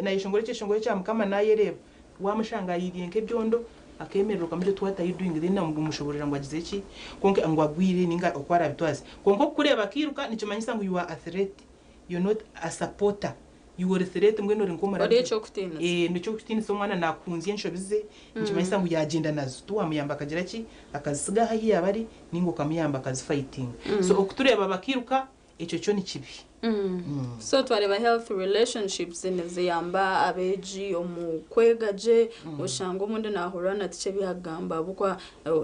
na ishongore cya mukama nayereba wamushanga yiriyenke byondo akemererwa kamje twata doing then namushoborera ngo agize ki konke ngo agwire ninga okwara bitwaze konko kureba kiruka nicyo manyisa ngo you are a threat you not a supporter you are a threat mwe nori nkomara nicyo kutina nicyo kutina so mwana nakunziye nshobize nicyo manyisa ngo yagenda nazo tuwamuyamba akagira ki akazisiga hayi yabari ningo kamuyamba akazi fighting so okutureba bakiruka icyo cyo ni kibi so twareba health relationships neziyamba abeji omukwegaje ushanga umuntu nahurana tice bihagamba bukwa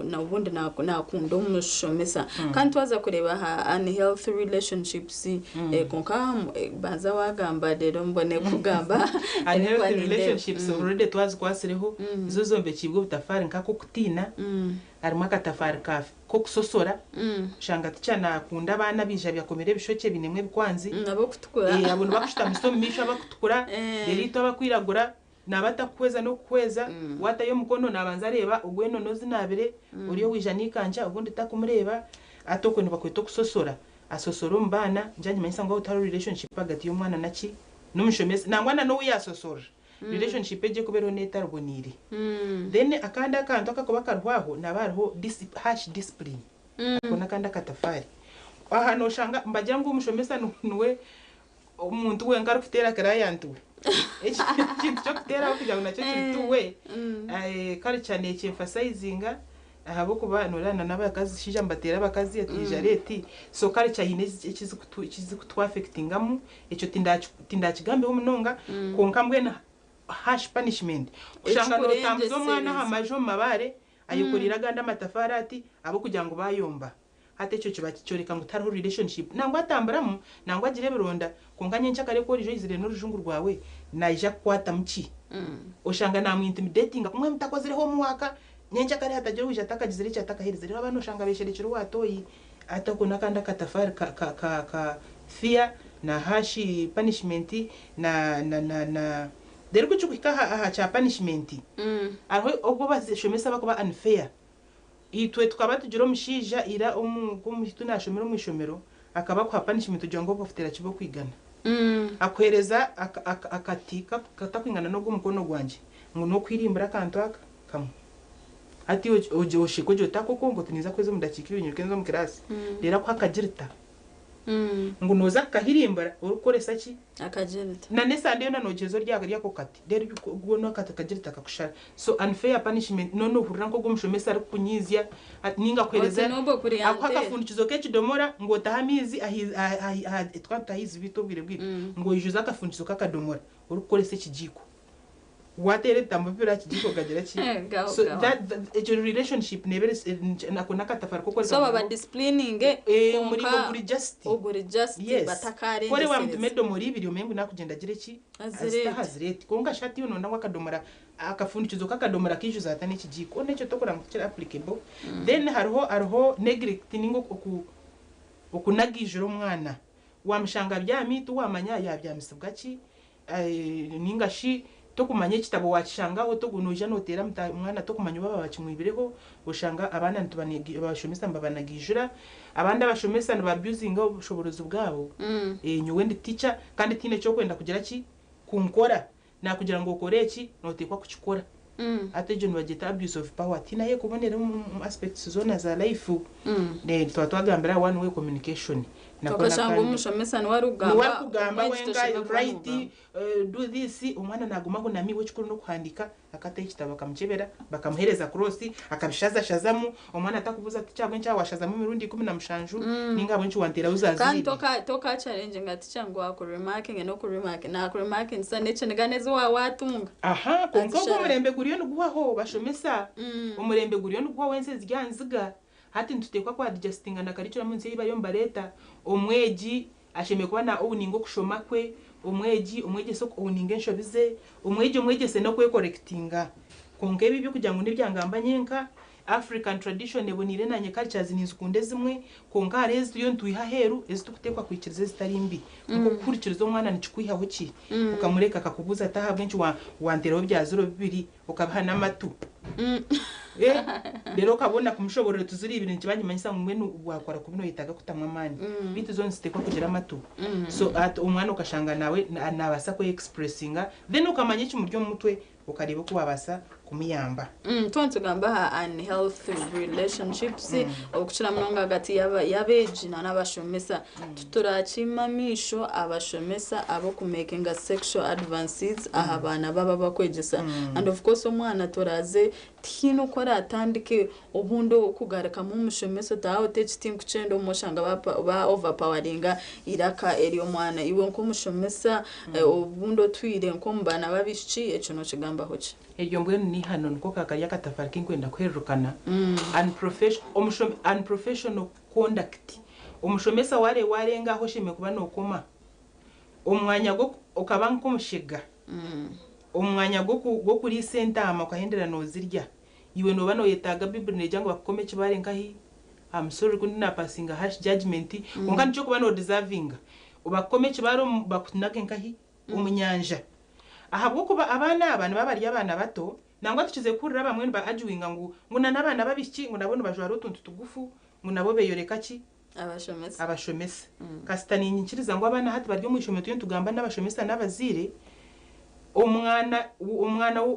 na ubundi nakunda umushomesa kandi twaza kureba ha unhealthy relationships konka baza wagamba rero mbone kugamba unhealthy relationships already twazi kwasireho izo zombe kibwo butafari nkako kutina arimo akatafari kafi ko kusosora shanga ticana kunda abana bija byakomere bishoke binemwe bikwanzi nabo kutukura abo bakushita misomo misha bakutukura derito abakwiragura nabatakweza no kweza wata yo mukono nabanza reba ugweno nozi nabere uriyo wijani kanja ubundi takumureba atoko nibakwita kusosora asosoro mbana njanye manyisa ngo utari relationship hagati y'umwana naki n'umushomesa nangwana no yasosora relationship eje kubero netarubonire then akanda akantu akakuba karwaho nabariho discipline akona kanda katafari ahano shanga mbagira ngo umushomesa nuwe umuntu we ngaro kutera karayantuwe ikintu cyo kutera kugira ngo nacyo kituwe kari cyane emphasizinga ahabo kuba norana nabakazi shija mbatera bakazi yatijareti so kari cyahine ikizi kutwa affectingamu icyo tindakigambe ho munonga konkambwe na harsh punishment ushanga no tambuzo mwana hamajo mabare ayikurira ganda matafarati abo kugira ngo bayomba hate cyo kibakicoreka ngo tariho relationship nangwa atambaramu nangwa agire bironda konkanye ncyakare ko rijo izire no rujungu rwawe naija kwata mki ushanga namwe intimidating kumwe mutakozireho mwaka nyenja kare hatagira uje atakagizire cyo atakahereza rero abantu ushanga besherekero watoyi atakona kanda katafari ka fear na hashi punishment na dero kuchukika aha cha punishment aho obwo bazishomesa bakuba unfair itwe tukaba tugiro mushija ira umugumitu nashomero mwishomero akaba kwa punishment ujongo bofutera kibo kwigana akwereza akatika katakwingana no gumukono gwanje ngo no kwirimbira kantu aka kamwe ati oje oshikoje takoko ngo tuniza kweze mudakikira nyukenzo mu class rera kwa kagirita ngo noza kahirimbara urukoresa ki akagirita nane sande na nojezo ryako kati rero ubwo kagirita kakushara so unfair punishment none uhurira ko gumushomesa ari kunyizya ninga kwereza akakafunikizo ke kidomora ngo tahamizi twatahizi bitobwire bwire ngo yuza akafunikizo kakadomora urukoresa kijiko watere tambapira kijiko gagera ki so that a relationship never nakona katafari ko so baba disciplining muri oguri just batakare kore wa mtumedo muri ibiri umengu nakugenda gire ki azireti konga shati yo nonda wakadomora akafunikizo kakadomora kishuza atane kijiko necyo tokora ngo kira applicable then hariho neglect ningo okunagijiro mwana wamshanga byamitu wamanya yabyamisibwa ki ningashi tokumanye kitabo wakishangaho togunoja notera mwana tokumanye baba bakimwibireho ushanga abana ntubaniye abashomesa mbabanagijura abandi abashomesa n'ababusing ubushobozi bwabo nyuwe ndi teacher kandi tine cyo kwenda kugira ki kunkora na kugira ngo ukore ki notekwa kukikora atejo nibagita abuse of power tina ye kubonera mu aspects zona za life ne twatwagambira one way communication nakashanga umushomesa warugamba wenga right do this umwana naguma ngo namiwe kikuru no kuhandika akataye kitaba kamchebera bakamuhereza cross akabishaza shazamu umwana atakubuza ati cyangwa ncha washazamu mirundi 17 ningabo nchi wantera uzazi kandi toka challenge ngati cyangwa ku remarking no ku remark na ku remarking sane neganeze wa watunga aha konko umurembe guriyo nuguhaho bashomesa umurembe guriyo nuguha wense zigyanziga hati ntutekwa kwa adjustinga na karicura munsi yiba yomba leta umweji asheme kuba na ubuningo kushoma kwe umweji so ubuninge nshobize umweji se no kwe correctinga konke bibyo kugira ngo nibyangamba nyenka African tradition ebonire nanye cultures ninzukunde zimwe konka harezi yo ntuiha heru ezitukutekwa kwikirize zitarimbi ngo kurikirizo mwana nicikuihaho ki ukamureka akakubuza atahabwe nci wanteraho bya 02 ukabaha namatu rero kabona kumshoborero tuzuri ibintu kibanyi manyisa mwe wakora kubino yitaga kutamwa mani bitu zone zitekwa kugira amatu so at umwana ukashanga nawe nabasa ko expressinga then ukamanya iki muryo mutwe ukareba ko wabasa kumiyamba twantugamba unhealthy relationships okuchira mnonga hagati yabeji n'abashomesa tuturachimamisho abashomesa abo kumakinga sexual advances aha bana baba bakwegesa and of course umwana toraze tino kora atandike obundo okugaraka mu mushomesa tawo techitim kuchendo umushanga ba overpoweringa iraka eriyo mwana iwe nko mushomesa obundo twire nko mbana babishi echo no kigamba hochi eyo mbwenu ni hano nko kakariya katafari kinkwenda kwerukana unprofessional conduct umushomesa warenga aho shime kuba nokoma umwanya go ukaba nkomushiga umwanya go kuri sentama kwahendera nozirya iwe no bano yetaga bible nejanga bakome kibarenga hi I'm sorry kundi na passing a harsh judgment ungani cyo kuba no deserving ubakome kibaro bakutunage nkahi umunyanja ahabwo kuba abana babari abana bato nangwa tukize kurira bamwe ba ajuinga ngo nabana babiki ngo nabone bajwara utuntu tugufu ngo nabo beyoreka ki abashomesa kasita ninyikiriza ngo abana hati baryo mwishomero tuyo tugamba n'abashomesa n'abazire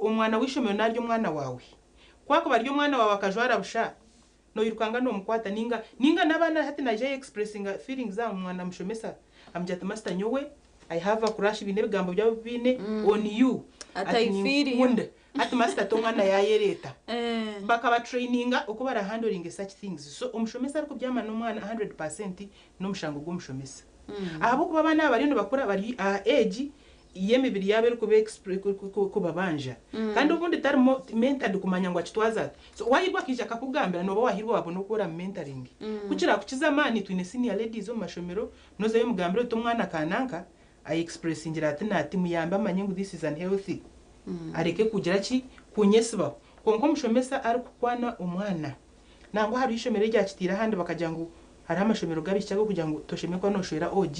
umwana wishomero naryo umwana wawe kwako baryo umwana wawe akajwara busha no yirukanga no mukwata ninga n'abana hati naje expressing feelings za umwana mushomesa amjata master nyowe I have a crush bine bigambo byabo bine on you atayifiri ati master to mwana yayereta bakaba traininga uko bara handling such things so umushomesa ariko byama n'umwana 100% no mushango gumushomesa abo kuba bana bari no bakora bari age yemibiri yabe ariko be ko babanja kandi ubundi tari mentor kumanya ngo akitwaza so wahirwa kije akakugambira no wahirwa wabo no gukora mentoring kugira kukizamani twine senior ladies mu mashomero noze yo mugambira to mwana kananka I express ingira ati nati muyamba amanyengu this is unhealthy areke kugira ki kunyesiba konko mushomesa ari kukwana umwana nango hari ishomero rya kitira handi bakajya ngo hari amashomero gabishyago kugira ngo toshemekwa no shoera OG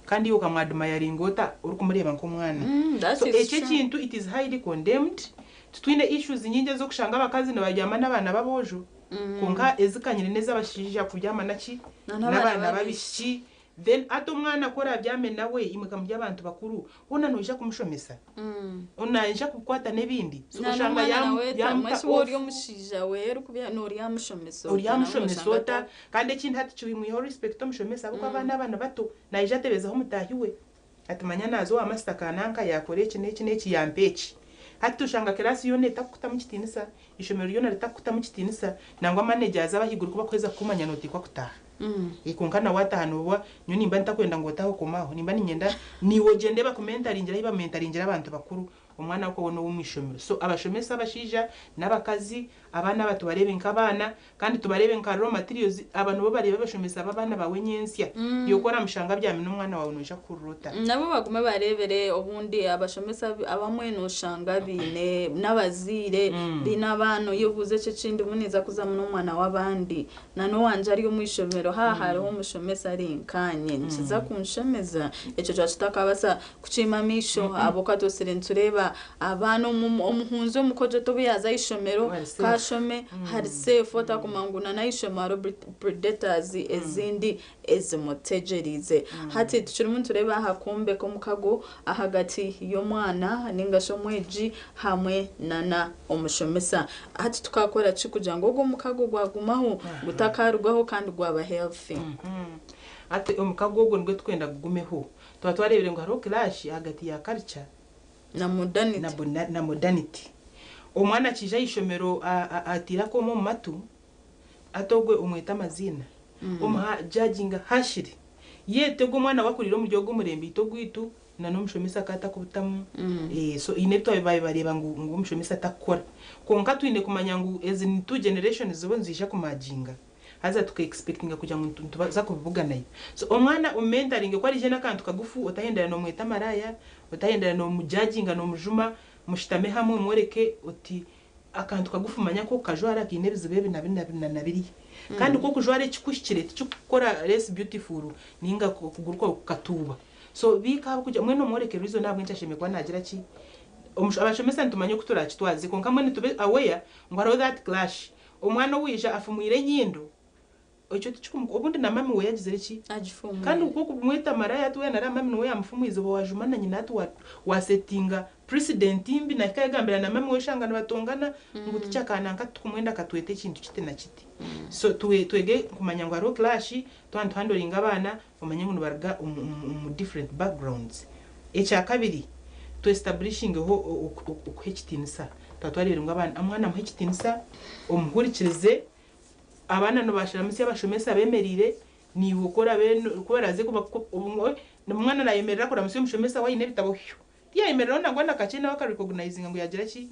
kandi yo kamwaduma yaringota uri kumureba nko mwana so ece kintu it is highly condemned twine issues nyinge zo kushanga abakazi n'abajyama n'abana babojo konka ezikanyire neza bashija kubyama naki n'abana babishi then ato mwana kora byame nawe imuka mu by'abantu bakuru ona noje kumushomesa ona nje kukwata nebindi so ushanga mwese wori omushija wero kubya nori yamushomesota kandi kintu hati cyo mu respect omushomesa abo abana bato naje atebezaho mutahiwe atumanya nazo amasta kananka yakore iki yampechi hati ushanga class yone takuta mu kitinisa ishomero yone takuta mu kitinisa nangwa managers abahigura kuba kweza kumanya noti kwa kutaha ikunkana watahanubwa nyo nimba ntakwenda ngo taho komaho nimba ninyenda niwo gende ba commentaringira iba mentaringira abantu bakuru umwana uko wono w'umishomero so abashomesa abashija n'abakazi abana batubarebe nk'abana kandi tubarebe nka raw materials abantu bo barebe bashomesa abana bawe nyensya yokora mushanga byame n'umwana wawe noja kurota nabo bagume barebere obundi abashomesa abamwe no shanga bine n'abazire binabano yovuze cyo cindi muniza kuzamu n'umwana w'abandi nano wanje ari yo mwishomero hariho umushomesa ari nkanye nkiza kunshemeza icyo cyatutakabasa kucimamisho abokato sirentureba abana umuhunzi umukoje to biyaza ishomero kashome hari safe otakumanguna na ishomaro predators ezindi ezimotejerize hati tuchiri muntu reba hakombe ko mukago ahagati yo mwana ningashomweji hamwe nana umushomesa hati tukakora chikuja ngo mukago gwagumaho gutakarwaho kandi gwaba healthy ati umukago ngo ngwe twenda gugumeho tuba twarebere ngo haro clash hagati ya culture na modernity umwana kija ishomero atira ko mu matu atogwe umweta amazina umha judging hashiri yete go mwana wakurira mu ryogo murembe itogwitu na no mushomesa kata kubutamu so inetwa bareba ngo umushomesa takora konka twine kumanya ngo as in two generations zo nzisha kumajinga haza tuka expectinga kuja ngo tubaza kuvuga nayo so umwana umentoring ko ari je nakantu kagufu utahendera no mweta maraya utahendera no mujudginga no mujuma mushitame hamwe mwereke uti akantu kagufumanya ko kajwara kinebize bebe nabiri kandi ko kujwara kikushikire cyo gukora less beautiful ninga kugurwa katuba so bika kujya mwe no mwereke rizo nabwo ntasheme kwa nagira ki abashomesa ntumanye kutura kitwazi konka mwe tube aware ngo haro that clash umwana wisha afumwire nyindo ocho tuchikumu obundi na mami we yagize iki agifumu kandi uko kumwita maraya tuwe na mami we yamfumuize bo wajumana nyina atu wa settinga president imbi na kayagambira na mami we shangana batongana ngo tucyakana tukumwenda katwete kintu kite na kiti so twege kumanya ngo aro clash twantu handling abana umanye ngo barga different backgrounds echa kabiri to establishing ho ukuhekitinisa tatwarire ngo abana amwana muhekitinisa umuhurikirize abana no bashira musi y'abashomesa bemerire ni gukora kuberaze kuba umwana na yemerera kora musi y'umushomesa wayine bitabo hyo yemerera nangwa nakacena bakarecognizing ngo yagira ki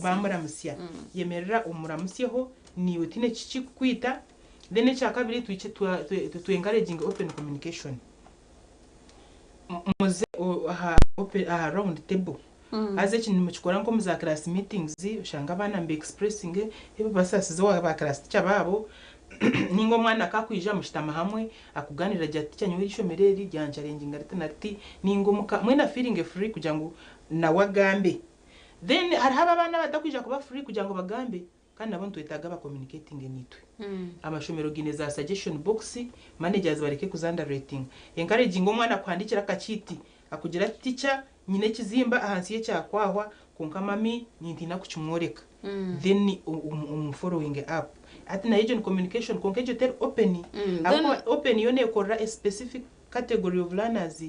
bamara musi yemerera umuramusiho ni utine cici kwita then cha kabiri twice to encouraging open communication muze open around table aze kintu mukikora nko muza class meetings ushanga abana mbe expressing ebo basasize wa class cyababo ningo mwana akakwija mushitama hamwe akuganira jati cyanyu ishomereri ryancarenginga ritanati ningo mwena feeling free kugira ngo na wagambe then hari haba abana batakwija kuba free kugira ngo bagambe kandi nabo ntwetaga ba communicating nitwe amashomero gine za suggestion box managers bareke kuzanda rating encouraging umwana kwandikira akachiti akugira teacher nyine kizimba ahansi ye cyakwahwa kunka mami nintina kuchumworeka then following up ati na agent communication konke je tel open open yone ekora a specific category of learners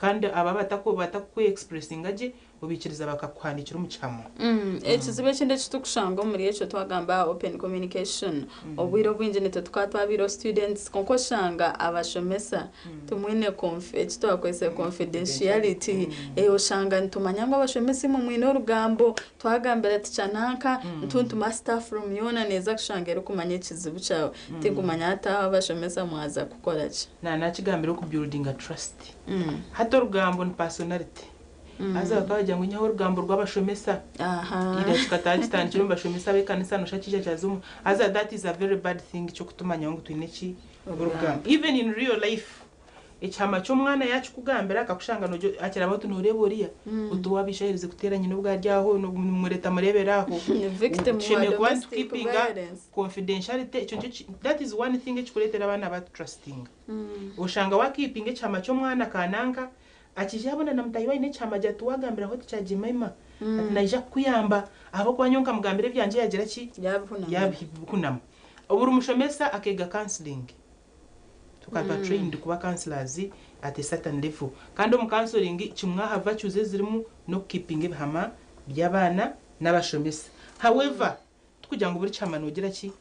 kandi aba batako expressing aje ubikiriza bakakwandikira umucamo ekizibe kinde kitukushanga muri echo twagamba open communication obwiro bwinje neto twatwabiro students konko shanga abashomesa tumwine twakwese confidentiality oshanga ntumanyanga abashomesa mu mwine urugambo twagambira ticanaka ntuntuma staff room yona neza kushangera kumanya ekizibu cyawe tingumanya ata abashomesa mwaza gukora ki nakigambira ku building a trust hato rugambo ni personality aza bakajya ngo nyaho rugambo rw'abashomesa ira kikatangitangiro mbashomesa bekanisa no shakije cyazumu aza that is a very bad thing cyo kutumanya ngo twineki rugambo even in real life icyama cyo mwana yacu kugambira akakushanga no akira abantu nureboriya utuwabishahirize guteranya n'ubwa ryaho no mureta mureberaho victim want keeping confidentiality that is one thing ikuletera abana ba trusting ushanga wa keeping icyama cyo mwana kananga akijabona namutayiwa ine cyama jatuwagambira ho cyajimema ati naija kuyamba abo kwanyonka mugambire byanje yagira ki yabihunama uburu mushomesa akega counseling tukaba trained kuba counselors at a certain level kandi mu counseling kimwa hava cyuze zirimu no keeping bihama by'abana n'abashomesa however tukujya ngo buri cyama nogira ki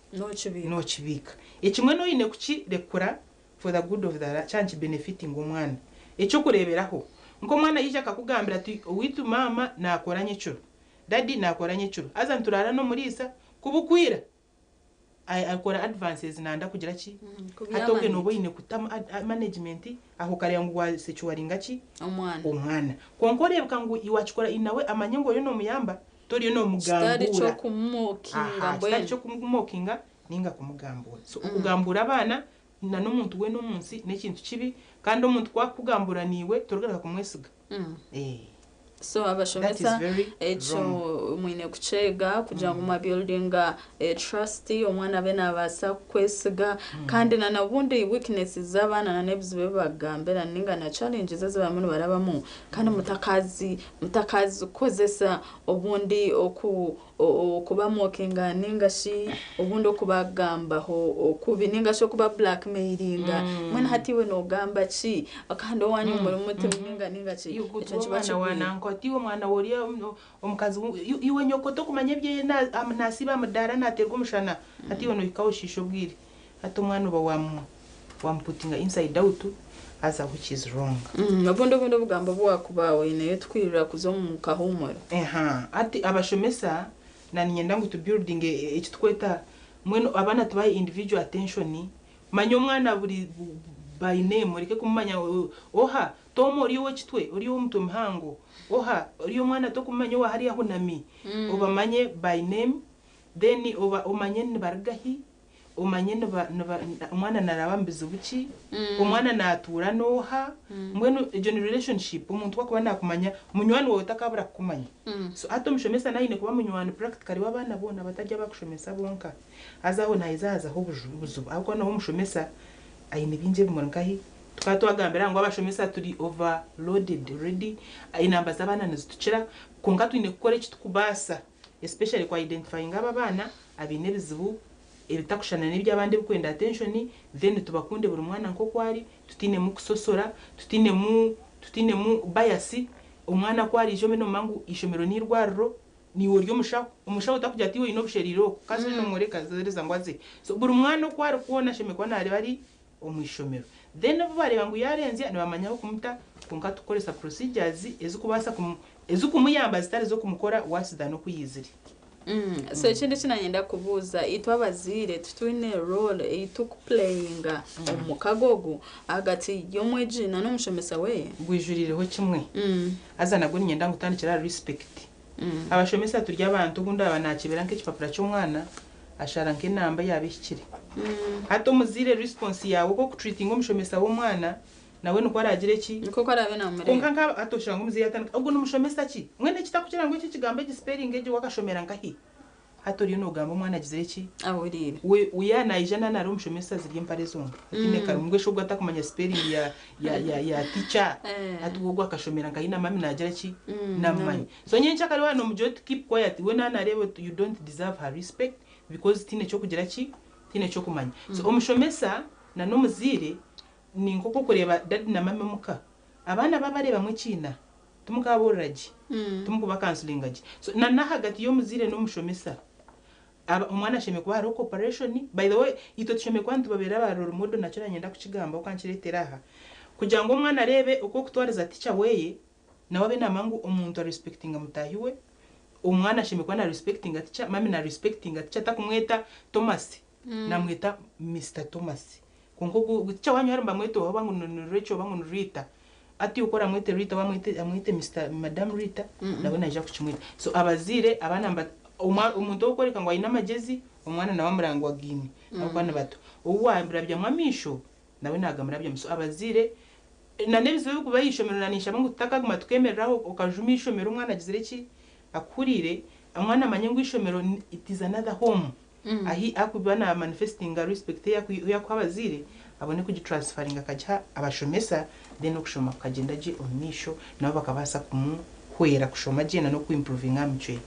no kibika ikimwe no ine kuki rekura for the good of the chance benefiting umwana icyo kureberaho ngo mwana yije akakugambira ati witu mama nakoranye cyo daddy nakoranye cyo aza nturara no murisa kubukwira akora advances nanda kugira ki hatoke no boyine kutama management aho kare ngo wasechuwaringa ki umwana konkorebwa ngo iwachikora inawe amanye ngo yo no muyamba tori no mugambura cyo kumumokinga ninga kumugambura so kugambura abana na n'umuntu we no munsi n'ikintu kibi kandi umuntu kwakugambura niwe turugara kumwesiga so abashomesa echo mwine kuchega kugira ngo ma building trust omwana bena basa kwesiga kandi na nabundi weaknesses z'abana na nebizibe bagambera ninga na challenges z'abantu barabamu kandi mutakazi kozesa obundi okuba mokinga ningashi obundi okubagamba ho okubi ningashi okuba blackmailinga mwene hatiwe no gamba chi akandi wanyu muri mutima ningachi icyo kibasha wananko atiwe mwana woriya omukazi iwe nyokoto kumanye bye nasiba mudara naterwa umushana atiwe no ikawushisho bwire hato mwana ba wamputinga inside out as which is wrong nabondo bugamba bwakubawe ine twirira kuzomuka humura ati abashomesa na nyenda ngo to building ekitweta mweno abana tubaye individual attention manyo mwana buri by name reke kumanya oha tomo uriyo kitwe uriyo mtu mhango oha uriyo mwana to kumanya wa hari yahunami obamanye by name then oba umanye nibargahi umanye umwana narabambiza buki umwana natura noha mweno relationship umuntu wakuba nakumanya munywani wawe utakabura kumanya so ato mshomesa naine kuba munywani practically wabana bona batajya bakushomesa bonka azaho nayizaza ho bujubu ahubwo no mushomesa ayine binje bimurankahi tukatwagambira ngo abashomesa turi overloaded already inamba zabana nizitucira kunga twine gukora iki tukubasa especially kwa identifying aba bana abine bizibu ebitakushana n'ibyo abandi bikwenda attention then tubakunde buri mwana nko kwari tutine mu kusosora tutine mu bias umwana kwari jo meno mangu ishomero ni rwarro ni woryo umushaho utakujya ati we ino busheriro kazi no mureka zereza ngwaze so buri mwana kwari kuona shemekwa nari bari omwishomero then bari bangu yarenze nibamanyaho kumuta kunga tukoresa procedures ezikubasa ezikumuyamba zitari zo kumukora wasida no kuyizira so ikindi kinanyenda kubuza itwabazire tutwine role playing omukagogo agati yomwejina no mushomesa we gwijurireho kimwe azana go nyenda ngutandikira respect abashomesa turya abantu gunda abanakibera nk'ikipapura cy'umwana ashara nk'inamba yabishikire hato muzire response yawe ko treating umushomesa w'umwana nawe nuko aragire ki niko kwarabe na mure konka atoshanga umuzi yatandika ubwo numushomesa ki mwene kitakukira ngo iki kigambe gi spelling eje wakashomera ngahi hatoriyo nogamba umwana agize iki awurire we uyana ijana na rumushomesa ziri impare zombi atineka mwe shobwa atakumanya spelling ya teacher atugogwa akashomera ngayina mami nagira ki namanyi so nyencha kali wano mujoti keep quiet when anarebe you don't deserve her respect because tine cyo kugira ki tine cyo kumanya so umushomesa na nomuzire ni nkoko kureba dad na mama muka abana babareba mwe kina tumukaboreraje tumukuba counseling aje so na hagati yo muzire n'umushomesa umwana sheme kwa ro cooperation by the way ito tsheme kwa ntu babera baroro modo nacyo nyenda kukigamba ukankiretera aha kugira ngo umwana arebe uko kutwariza teacher weye nawe be namangu umuntu respecting amutahiwe umwana sheme kwa na respecting teacher mami na respecting teacher takumweta Thomas namweta Mr Thomas konko teacher wanyu haramba mweto abangu Rachel abangu Rita ati ukora mwete Rita amwite Mr Madam Rita nawe naje kuchimwita so abazire abana umuntu ukoreka ngo ayina magezi umwana nawe amurangwa gini abana bato uwambira bya mwamisho nawe nagamura bya muso abazire na nebizo yo kubayishomeranisha bangu tutaka gumatukemeraho ukajumisho mero umwana agizire ki akurire umwana amanyengo ishomero it is another home ahi akubana manifesting respect ya kwabazire abone kugitransferinga akaja abashomesa then okushoma kagenda je omisho nabo bakabasa hwera kushoma jena no kuimproving amchwe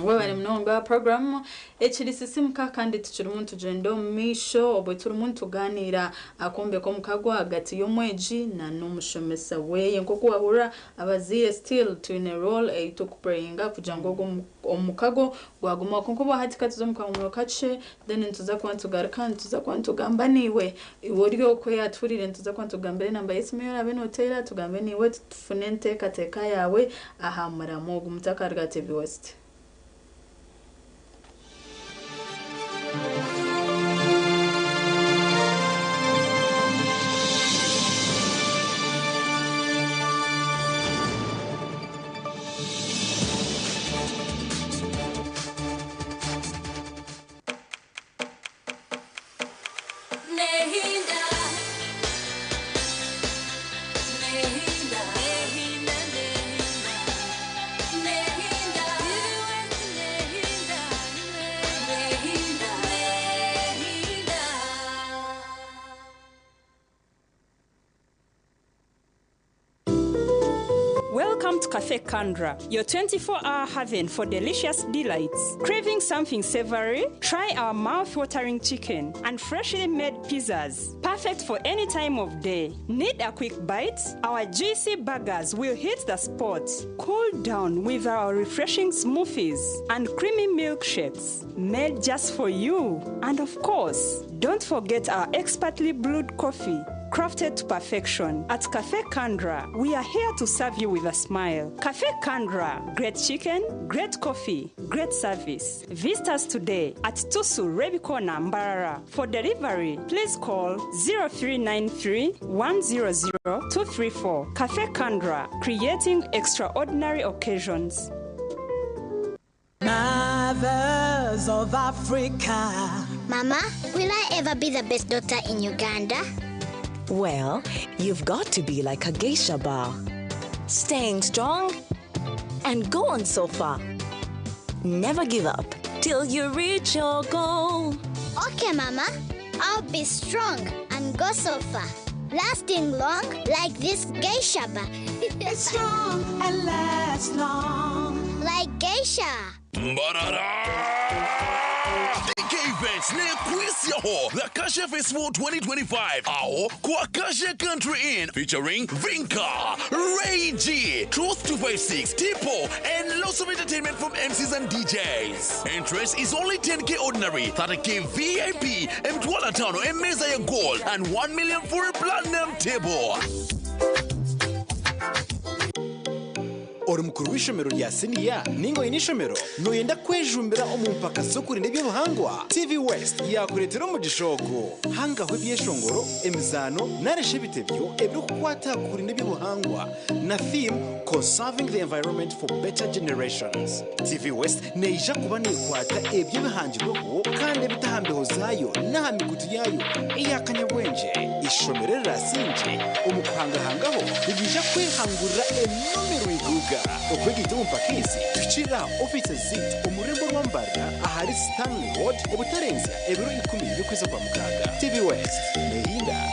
wewe bari mnomba program HDCC muka kandi tuchiri umuntu jendo misho obo turi umuntu ganira akombe ko mukagwa hagati yo mweji na n'umushomesa weye nkoko wahura abazire still to in a role to prayinga kujango omukago gwaguma konko bahati katuzo mukamuro kace then ntuza kwantu garaka ntuza kwantu gambaniwe iworyo ko yaturire ntuza kwantu gambere namba yesimera benotera tugambe niwe tufunente kateka yawe aha maramogo mutakarga TV West. Welcome to Cafe Kandra, your 24-hour haven for delicious delights. Craving something savory? Try our mouth-watering chicken and freshly made pizzas, perfect for any time of day. Need a quick bite? Our juicy burgers will hit the spot. Cool down with our refreshing smoothies and creamy milkshakes, made just for you. And of course, don't forget our expertly brewed coffee, crafted to perfection. At Cafe Kandra, we are here to serve you with a smile. Cafe Kandra, great chicken, great coffee, great service. Visit us today at Tusu Rebikona Mbarara. For delivery, please call 0393 100 234. Cafe Kandra, creating extraordinary occasions. Mothers of Africa. Mama, will I ever be the best daughter in Uganda? Well, you've got to be like a geisha bar. Staying strong and go on so far. Never give up till you reach your goal. Okay, Mama. I'll be strong and go so far. Lasting long like this geisha bar. It's strong and lasts long. Like geisha. Events near Quiz Yaho, the Kasha Festival 2025. Our Kwakasha Country Inn, featuring Vinka, Ray G, Truth 256, Tipo, and lots of entertainment from MCs and DJs. Entrance is only 10K ordinary, 30K VIP, M12 Tano, and Mezaya Gold, and 1 million for a platinum table. uri mukuru w'ishomero rya seniya ningo y'ishomero noyenda kwejumbira umumpaka sokurinde by'ubuhangwa TV West yakuretera mu gishoko hanga hwe byeshongoro emizano nareshe bitebyo ebyo kukwata kurinde by'ubuhangwa na theme conserving the environment for better generations. TV West neija kuba nekwata ebyo bihangirweho kandi bitahambeho zayo na mikutu yayo iyakanyabwenje ishomero rasinje umukuhangahangaho bigija kwihangurira enomero iguga nehinda okwegita umpakisi tuchira offices zit umurembo rwambara ahari Stanley Road obutarenza ebiro 10 yokweza kwa mukaga. TV West nehinda.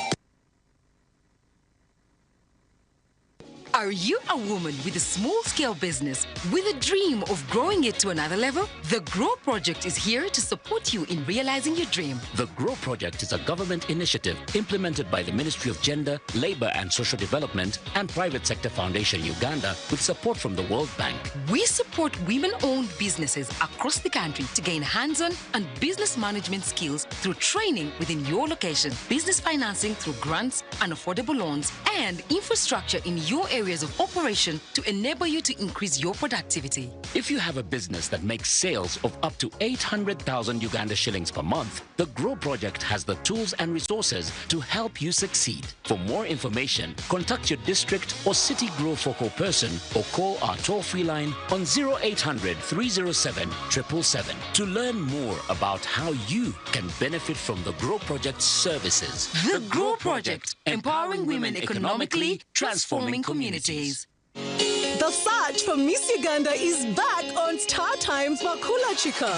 Are you a woman with a small-scale business with a dream of growing it to another level? The GROW Project is here to support you in realizing your dream. The GROW Project is a government initiative implemented by the Ministry of Gender, Labor and Social Development and Private Sector Foundation Uganda with support from the World Bank. We support women-owned businesses across the country to gain hands-on and business management skills through training within your location, business financing through grants and affordable loans, and infrastructure in your areas of operation to enable you to increase your productivity. If you have a business that makes sales of up to 800,000 Uganda shillings per month, the GROW Project has the tools and resources to help you succeed. For more information, contact your district or city GROW focal person or call our toll-free line on 0800 307 777 to learn more about how you can benefit from the GROW Project's services. The GROW Project, empowering women economically, transforming communities. The search for Miss Uganda is back on Star Times Makula Chika.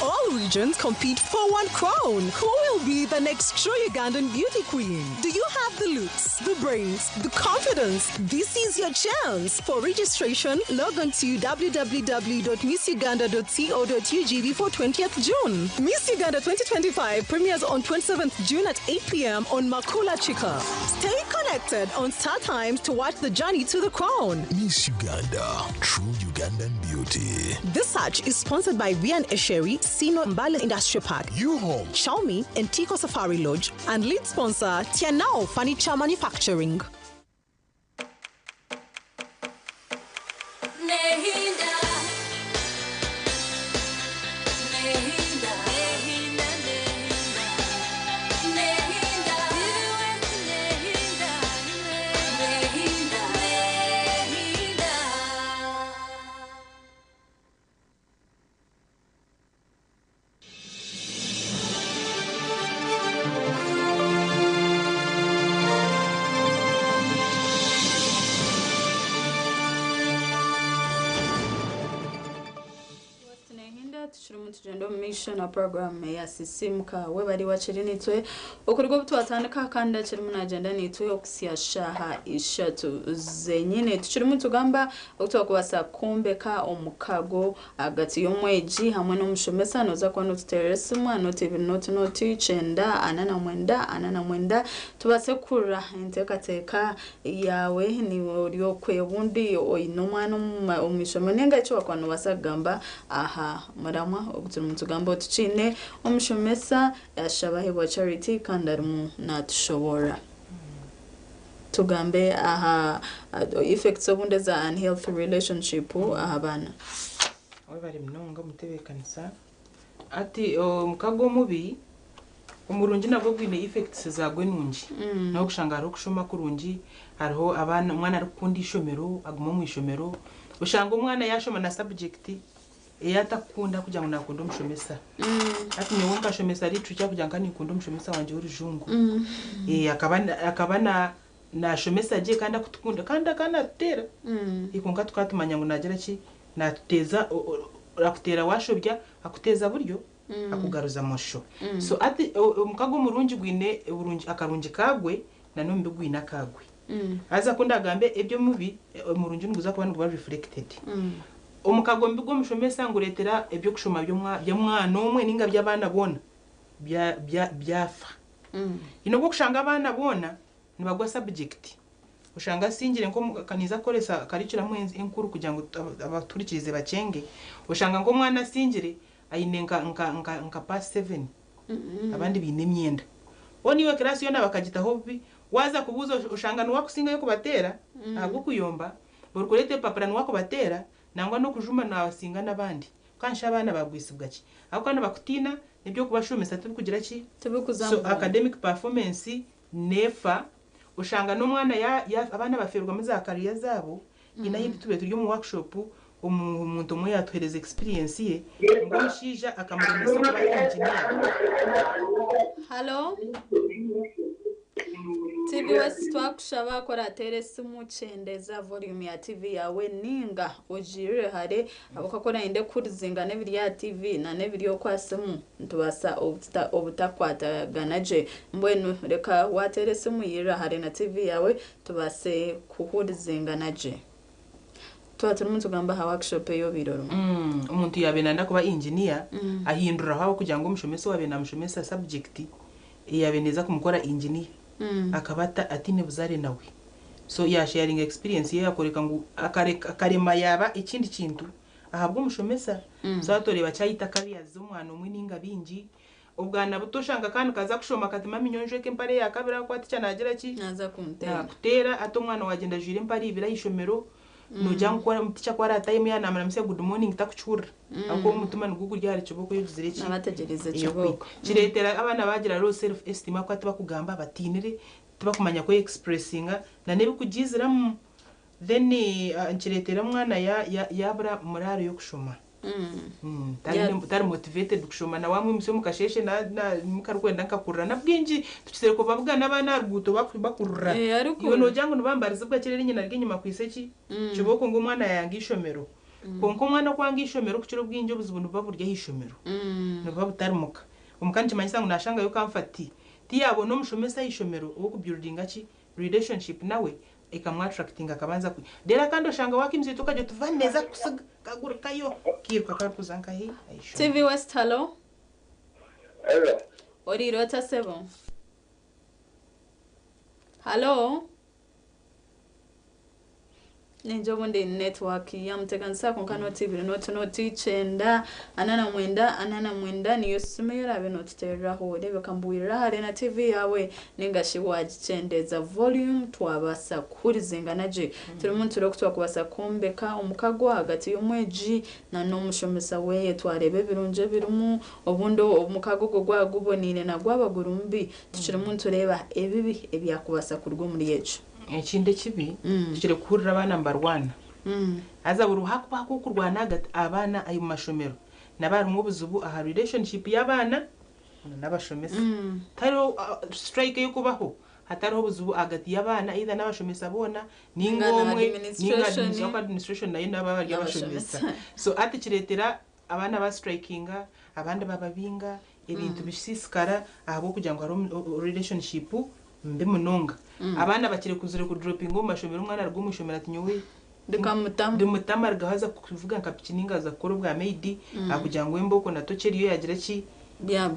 All regions compete for one crown. Who will be the next true Ugandan beauty queen? Do you have the looks, the brains, the confidence? This is your chance. For registration, log on to www.missuganda.co.ug before 20th June. Miss Uganda 2025 premieres on 27th June at 8 p.m. on Makula Chika. Stay connected on Star Times to watch the journey to the crown. Miss Uganda, true Ugandan beauty. This search is sponsored by Vian Esheri, Sino Mbale Industrial Park, U-Home, Xiaomi, and Tico Safari Lodge, and lead sponsor Tianao Furniture Manufacturing. tugenda mission program ya sisimka we bali wachiri nitwe okuligo butwatandika kanda kiri mu agenda nitwe okusiyashaha ishatu zenyine tukiri mu tugamba okutwakubasa kumbeka omukago agati y'omweji hamwe n'omushomesa noza kwa noteresi mwana TV noti chenda anana mwenda tubase kura entekateka yawe ni olyo kwebundi oyino mwana omushomenenga cyo kwano basagamba aha maramwa okutira mu tugamba tuchine omushomesa yashabahe wa charity kandarmu natushobora tugambe aha effects obunde za unhealthy relationship aha bana we bari mnonga mutebe kanisa ati mukago mubi umurungi nabwo gwine effects zagwe nungi naho kushangara okushoma kurungi hariho abana umwana ari kundi ishomero aguma mu ishomero ushanga umwana yashoma na subject eyatakunda kugira ngo nakunda umushomesa ati niwe nkashomesa ari tucya kugira ngo nikunda umushomesa wanje w'urujungu akaba na shomesa je kandi akutukunda kandi akanatera ikunga tukatumanya ngo nagera ki natuteza rakutera washobya akuteza buryo akugaruza mosho so ati mukago murungi gwine burungi akarungi kagwe nanombe gwina kagwe aza kunda gambe ebyo mubi murungi nguza kuba ngo reflected omukago mbigo mushomesa nguretera ebyo kushoma byo mwana omwe ninga by'abana bona byafa ino bwo kushanga abana bona nibagwa subject ushanga singire nko kaniza koresa karicira mwenzi enkuru kugira ngo abaturikirize bacenge ushanga ngo mwana singire ayinenga nka pass 7 abandi bine myenda oniwe class yona bakagita hobi waza kubuza ushanga no wakusinga yo kubatera ntabwo kuyomba borukurete papara no wakubatera nangwa no kujuma na wasinga nabandi kansha abana bagwisibwa ki akana bakutina nibyo kubashomesa tukugira ki so academic performance nefa ushanga no mwana ya abana baferwa mu za career zabo ina yibitube turi mu workshop umuntu umwe yatwereza experience ye ngo mushija akamuremesa kuba engineer hello TV West twakushaba kora teresi muchendeza volume ya TV yawe ninga ujire hare abakakora inde kurizinga nebiri ya TV na nebiri yo kwasemu ntubasa obutakwata ganaje mbwenu reka wateresi muyira hare na TV yawe tubase kuhurizinga naje turi mu tugamba ha workshop yo biroro umuntu yabenanda kuba engineer ahindura hawo kugira ngo umushomese wabe na mushomese subject yabeneza kumukora engineer akabata atine buzare nawe so ya sharing experience ye yakoreka ngo akarema yaba ikindi kintu ahabwo umushomesa so atoreba cyayita kabiyazo umwana umwe ninga bingi ubwana butoshanga kandi kaza kushoma katima minyonje ke mpare yakabira kwati cyanagira ki naza kumutera kutera ato mwana wagenda jire mpari ibira yishomero nujya gukora muticha kwa rata yemu yana namse good morning takuchura ako umutuma ngugu ryari ciboko yuzire ki nabategereze ciboko kiretera abana bagira low self esteem ko atiba kugamba batinire tiba kumanya ko expressinga na nebi kugizira then kiretera mwana yabra morale yo kushoma tari motivated kushoma na wamwe mse mukasheshe na mukarwenda nkakurura na bwinji tukisere ko bavuga nabana ruguto bakurura iyo no jango nubambariza bwa kirere nyina rw'inyuma kwiseki kiboko ngo mwana yangishomero konko mwana kwangishomero kuciro bwinji buzubuntu baburya hishomero no babutarimuka umukanje manyisa ngo nashanga yo kamfati tiyabo no mushomesa hishomero uwo kubuildinga ki relationship nawe ikamwa attracting akabanza ku dera kando shanga wakimzi tukaje tuvaneza kagurka yo kirwa karkuzanka hi TV West hello hello ori rota 7 hello ninjo bonde network yamtekanisa konkano TV noti chenda anana mwenda niyo sumera abe notiterera ho rebe kambuira hare na TV yawe ningashi wagicendeza volume twabasa kurizinga naje turi muntu rero twakubasa kumbeka umukago hagati y'umweji na no mushomesa weye twarebe birunje birumu obundo umukago gwagubonine na gwabagurumbi tucire muntu reba ebibi ebyakubasa kurwo muri yecu ekinde kibi tukire kurira abana number 1 aza buru hakuba kurwana hagati abana ayo mashomero nabari mu buzubu aha relationship y'abana n'abashomesa taro strike yo kubaho hatariho buzubu hagati y'abana either n'abashomesa bona ningomwe ninga administration nayo n'abari y'abashomesa so ati kiretera abana ba strikinga abandi bababinga ibintu bisisikara ahabo kugira ngo hari relationship mbe munonga abana bakire kuzure ku dropping mu mashomero umwana rw'umushomera tinyowe ndimutama rgahaza kuvuga nkapikininga za koro bwa maid akugira ngo emboko na tokeri yo yagira ki bya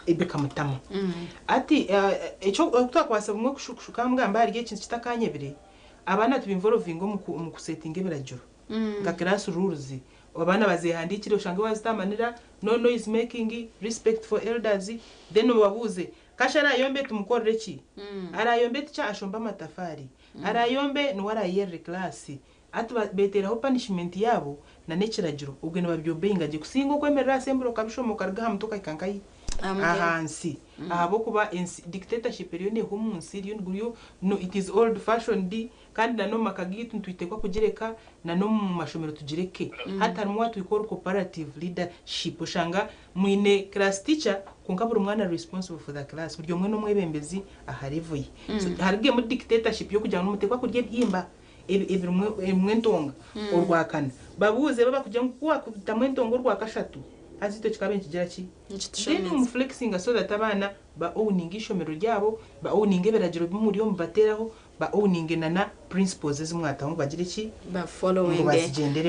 bekamutama ati echo twakwasa bumwe kushuka mbwa hari ikintu kitakanyebire abana tubinvolving mu kusetting ebirajoro nga class rules abana bazihandikire ushange wazitamanira no noise making respect for elders then babuze kashara yombe tumukorere ki arayombe tica ashomba matafari arayombe nuwarayere class atu beteraho punishment yabo na nekiragiro ubwo ne babyobeinga je kusingo kwemerera sembro kabishomoka rga mutoka ikankai ahansi ahabo kuba dictatorship ryo ne humunsi ryo nguriyo no it is old fashioned kandi na no makagitu ntuitekwa kugereka na no mu mashomero tugireke hatari mu watu ikora cooperative leadership ushanga mwine class teacher kunkabura umwana responsible for the class buryo mwe no mwebembezi aharivuye so harige mu dictatorship yo kugira ngo mutekwa kurye byimba ebirumwe ntonga urwakana babuze baba kugira ngo kuwa kutamwe ntongo urwakashatu azito kikabe kigira ki then mu flexing so that abana ba owning ishomero ryabo ba owning beragiro bimuriyo mubateraho ba owning na principles zimwata mu bagire ki ba following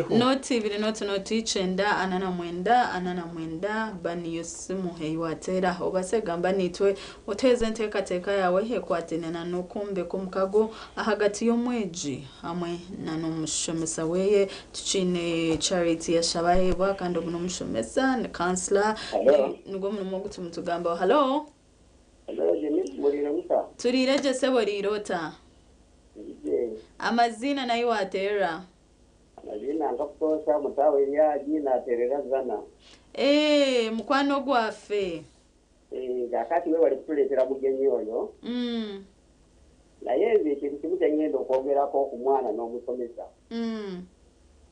noti bire noti chenda anana mwenda bani yosimu heiwatera obasegamba nitwe oteze nteka yawe hekwatenena no kumbe kumkago ahagati y'omweji hamwe na no mushomesa weye tucine charity ya shabaye bakando no mushomesa ne counselor nugo mu gutumutugamba hello turireje seborirota amazina nayo watera amazina ngakutosha mutawe ya jina terera zana mukwano gwafe gakati we wali kutuletera mugenyi oyo naye ekintu kimu kyengenda okwogerako ku mwana n'omusomesa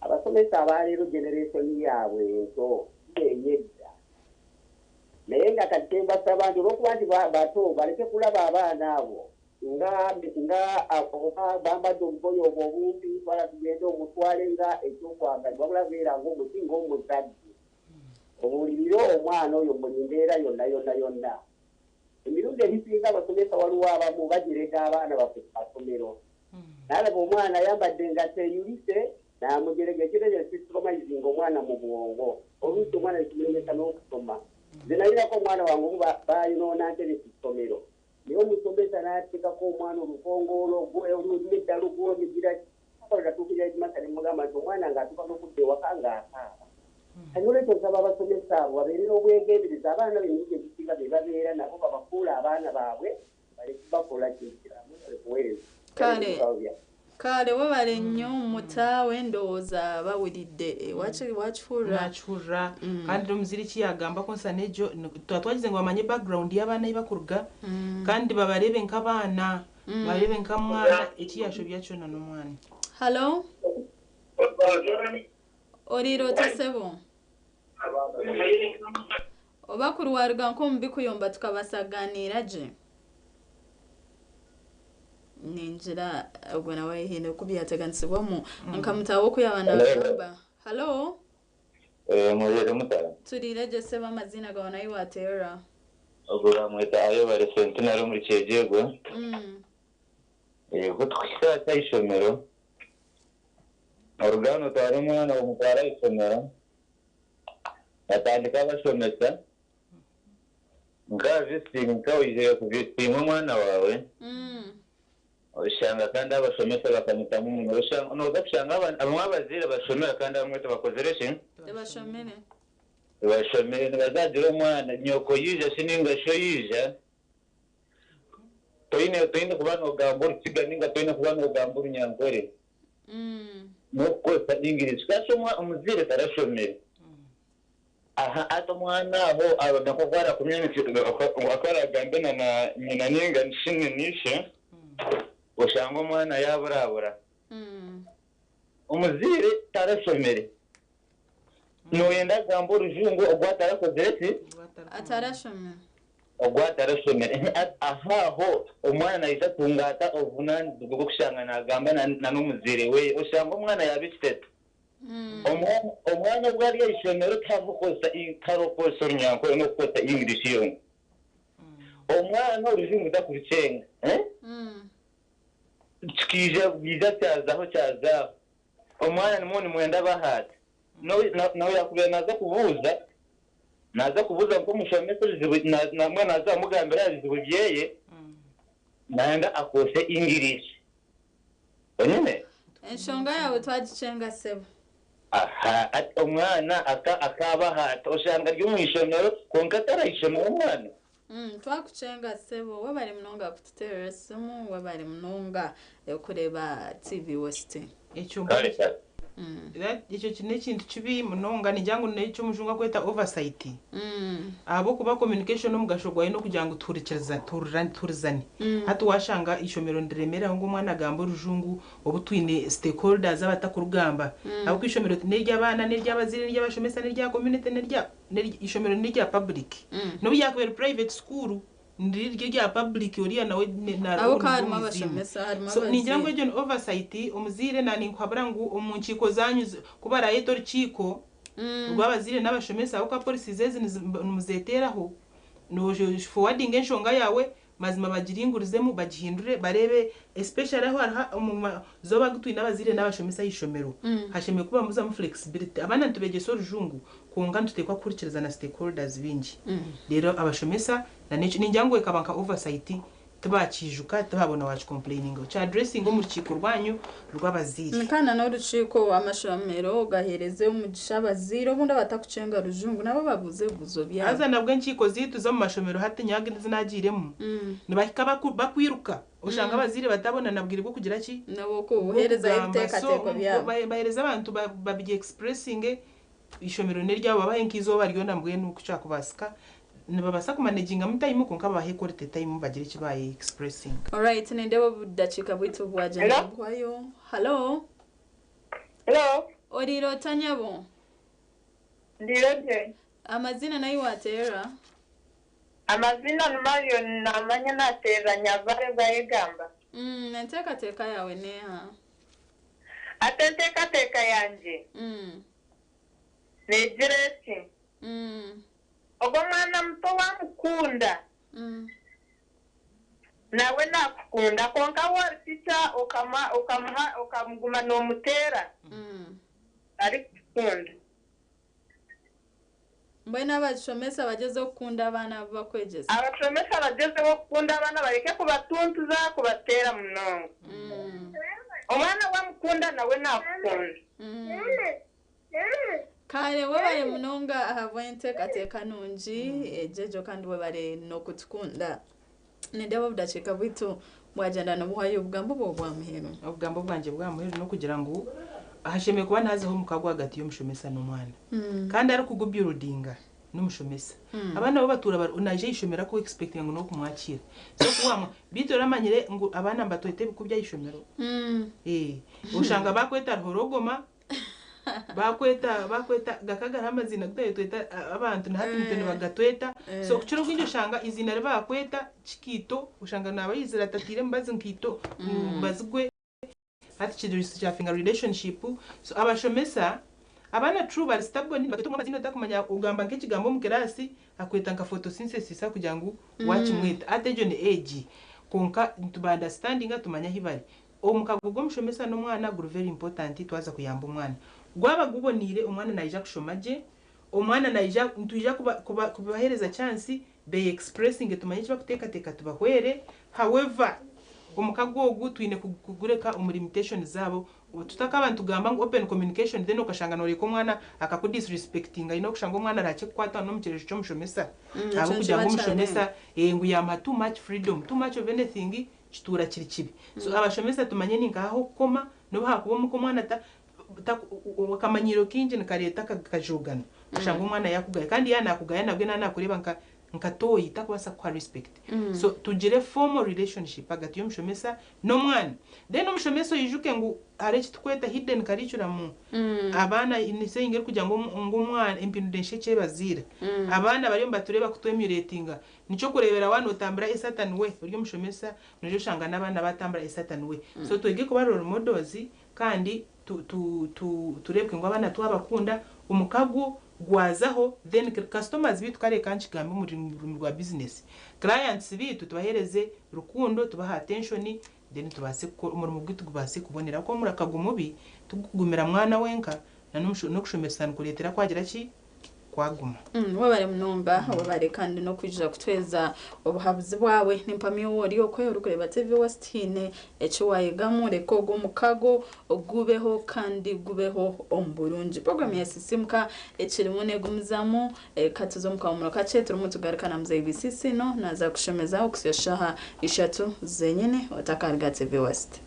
abasomesa abalero generation yaabwe ento eyedda naye nga kati tembasa bantu olwokuba nti bato baleke kulaba abaana abo nga akoba bamba domboyo obumpi para tugende omutwale nga ekyokwambala wabula beera ng'omusinga omuzadde obuliriro omwana oyo mu mbeera yonna emirundi ebisinga abasomesa waliwo abamu bagirega abaana baffe ku masomero nalaba omwana ayambadde nga teyulise namugerega ekirege kistromizinga omwana mu bwongo oluusi omwana ekimulemesa n'okusoma nze nalirako omwana wange obu bayinoona ntere ku ssomero naye omusomesa n'ateekako omwana olukongolo oludda lugwomigira atukira ekimasa nemugamba nti omwana ng'atuka n'okudda ewaka ng'akaaba olwekyo nsaba abasomesa abo babeere n'obwegendereza abaana bemirundi egisinga be babeera nabo babafuula abaana baabwe baleke bakola kintu kiramu balekuweereza kale webale nnyo mutaawe ndowooza bawulidde wakifuura kandi omuziri kiyagamba konsa nejo twagize ngo bamanye background y'abaana ibakuruga kandi babarebe nk'abaana barebe nk'amwana ekiyashobya kyona n'omwana. Hello Oriro sebo oba kuruwaruga nko mubikuyomba tukabasaganira je ninjira ubwo nawe hine kubyateganisibwamo nkamutawo kuyabana bagamba. Hello muyere mutara turire je seba amazina gawe nayo watera ogura mweta ayo bare sentinaro muri cyegego ko twishaka ishomero orugano twari mwana umutwara isomero atandika abashomesa nka wizeye kuvisima umwana wawe ushanga kandi abashomesa bakamutamo umuntu ushanga kushanga abamwe abazire bashomera kandi bamwe bakozereshe bashomere ntibazagira umwana nyoko yija siningasho yija toine kubana ugambura kiga ninga toine kubana ugambura nyankore nukosa ingirizi kasomwa umuzire tarashomere aha ato mwana aho abagako kwara community akora gambena na nyina ninga nshine nishe ushanga umwana yaburabura umuzire tarashomere noyenda gambura ujungu ogwatarakozeti atarashomere ogwatarashomere ahaho umwana yita tungata ovunani bwo kushanga nagamba na numuzire we ushanga umwana yabitete omwana bwari yishomero tavukosa ikarokoso nyanko no kota English yo omwana urujungu dakucenga tukije biza cyazaho omwana nimone mwenda bahati no yakubye naza kubuza ko mushomesa na mwana azamugambira zibubyeye nanga akose English onyine enshonga yawe twagicenga sebo aha umwana akabahata ushanga ry'umwishomero konka tarayishomero umwana twakucenga sebo wabari mnonga kututera simu wabari mnonga kureba TV West icyo kintu kintu kibi munonga nijyango n'icyo mujunga kweta oversight abo kuba communication n'umugashogwaye no kugira ngo turizane hatu washanga ishomero ndiremera ngo umwana agamba urujungu obutwine stakeholders abatakurugamba abo kwishomero n'ery'abana n'ery'abazire n'ery'abashomesa n'erya community ishomero n'erya public no byakubera private school ndiryo rya public uriya nawe abo karimo abashomesa harimo so nijyango ejo oversight umuzire nani kwabara ngo umunkiko zanyuze kubara yeto rukiko rw'abazire n'abashomesa abo ka police zeze numuzeteraho no forwarding enshonga yawe mazima bagiringurizemo bagihindure barebe especially aho zoba gutwina abazire n'abashomesa yishomero hashemeye kuba muza mu flexibility abana ntubegese rujungu kunga ntutekwa kurikiriza na stakeholders bingi rero abashomesa na ninjyango ekabanka oversight tubakijuka tubabona wacu complaining cha addressing mu rukiko rwanyu rw'abazire kana no rukiko amashomero gahereze umugisha abazire ubundi batakucenga rujungu nabo babuze buzo bya aza nabwo nkiko zitu zo mu mashomero hati nyaga zinagiremo nibahika bakwiruka ushanga abazire batabona nabwirirwa kugira ki nabo ko uhereza iteka teko bya bahereza abantu babije expressing ishomero nerya babaye nkizo baryo nambwe nuko cyakubasika nibabasa kumanejinga mutayimo konka bahekore tetayimo bagira kibaye expressing. Alright nendebo budachika bwitu bwajana kwayo. Hello Oriro tanyabo ndireje amazina nayo watera amazina numayo namanya nateranya bare bwayegamba Nenteka yawe neha atenteka yanje nejireti ogo mwana muto wamukunda nawe nakukunda konka wariticha ukamuguma nomutera ari kukunda mbona abashomesa bagezeho kukunda abana bakwegeza abashomesa bagezeho kukunda abana bareke kubatuntuza kubatera munongo omwana wamukunda nawe nakukunda kare wabare munonga ahavente kateka nunji ejejo kandi wabare no kutukunda ndabo budaceka bwitu mwajanda no buhaye ubugambo bwo muhero ubugambo bwanje bwa muhero no kugira ngo ahasheme kuba nazeho mukagwa hagati yo mushomesa n'umwana kandi ari kugubyurudinga n'umushomesa abana bo batura unaje yishomera ko expecting ngo no kumwakira so kuwamwe bito ramanyire ngo abana mbatoyete bikubya yishomero ushanga bakweta horogoma bakweta gakagara amazina gutayetweta abantu ntati mutene bagatweta so kuciro kwinjo shanga izina bakweta chikito ushanga nabayizira tatire mbazi nkito mbazigwe hati chidurisi cha finger relationship so abashomesa abana true bari stable ni bagatuma amazina takumanya ugamba nk'ikigambo mu kirasi akweta nka photosynthesis kugira ngo wachimweta atejo ni age konka to understanding atumanya hibari omukagugo mushomesa n'umwana guru very important twaza kuyamba umwana gwaba gubonire umwana naija kushomaje umwana naija ntuje kubahereza chance be expressing tumanye kiba kuteka tubahwere however omukagogu twine kugureka umlimitation zabo tutaka abantu gamba ngo open communication then ukashanga nori ko mwana akakudisrespecting ino kushanga umwana arake kwata no mukirejo cyo mushomesa abo kujya mu mushomesa ngo yama too much freedom too much of anything kitura kiri kibi so abashomesa tumanye ni ngaho koma no hakuba mu mwana wakamanyiro kinje nkareta kajogana kushanga umwana yakugaye kandi yanakugaya nabwe nanakureba nkatoyi takwasa kwa respect so tugire formal relationship hagati yo mushomesa no mwana then umushomesa yijuke ngo areki tukweta hidden curriculum abana inise ingere kujya ngo umwana impindenshe cye bazira abana bari mbatureba kutwemuratinga nico kurebera wano utambira esatan we buryo mushomesa noje shanga nabana batambira esatan we so twege ko baroro models kandi turebwe ngo abana twabakunda umukago gwazaho then customers bitu kare kanchi gambe muri rwa business clients bitu tubahereze rukundo tubaha attention then tubase ko umurimo bwitu gubase kubonera ko muri akagumubi tugumira mwana wenka no kushomesana kuretera kwagira ki kwaguma wabare munumba wabare kandi no kwijira kutweza obuhabuzi bwawe nimpamyo wori okwe urukureba TV Westine echo wayigamure ko gumukago gubeho kandi gubeho omburunji program ya sisimka echirimune gumuzamo katuzo mukamuro kace turimo tugarukana muzay BCC no naza kushemeza okushyashaha ishatu zenyene otakarga TV West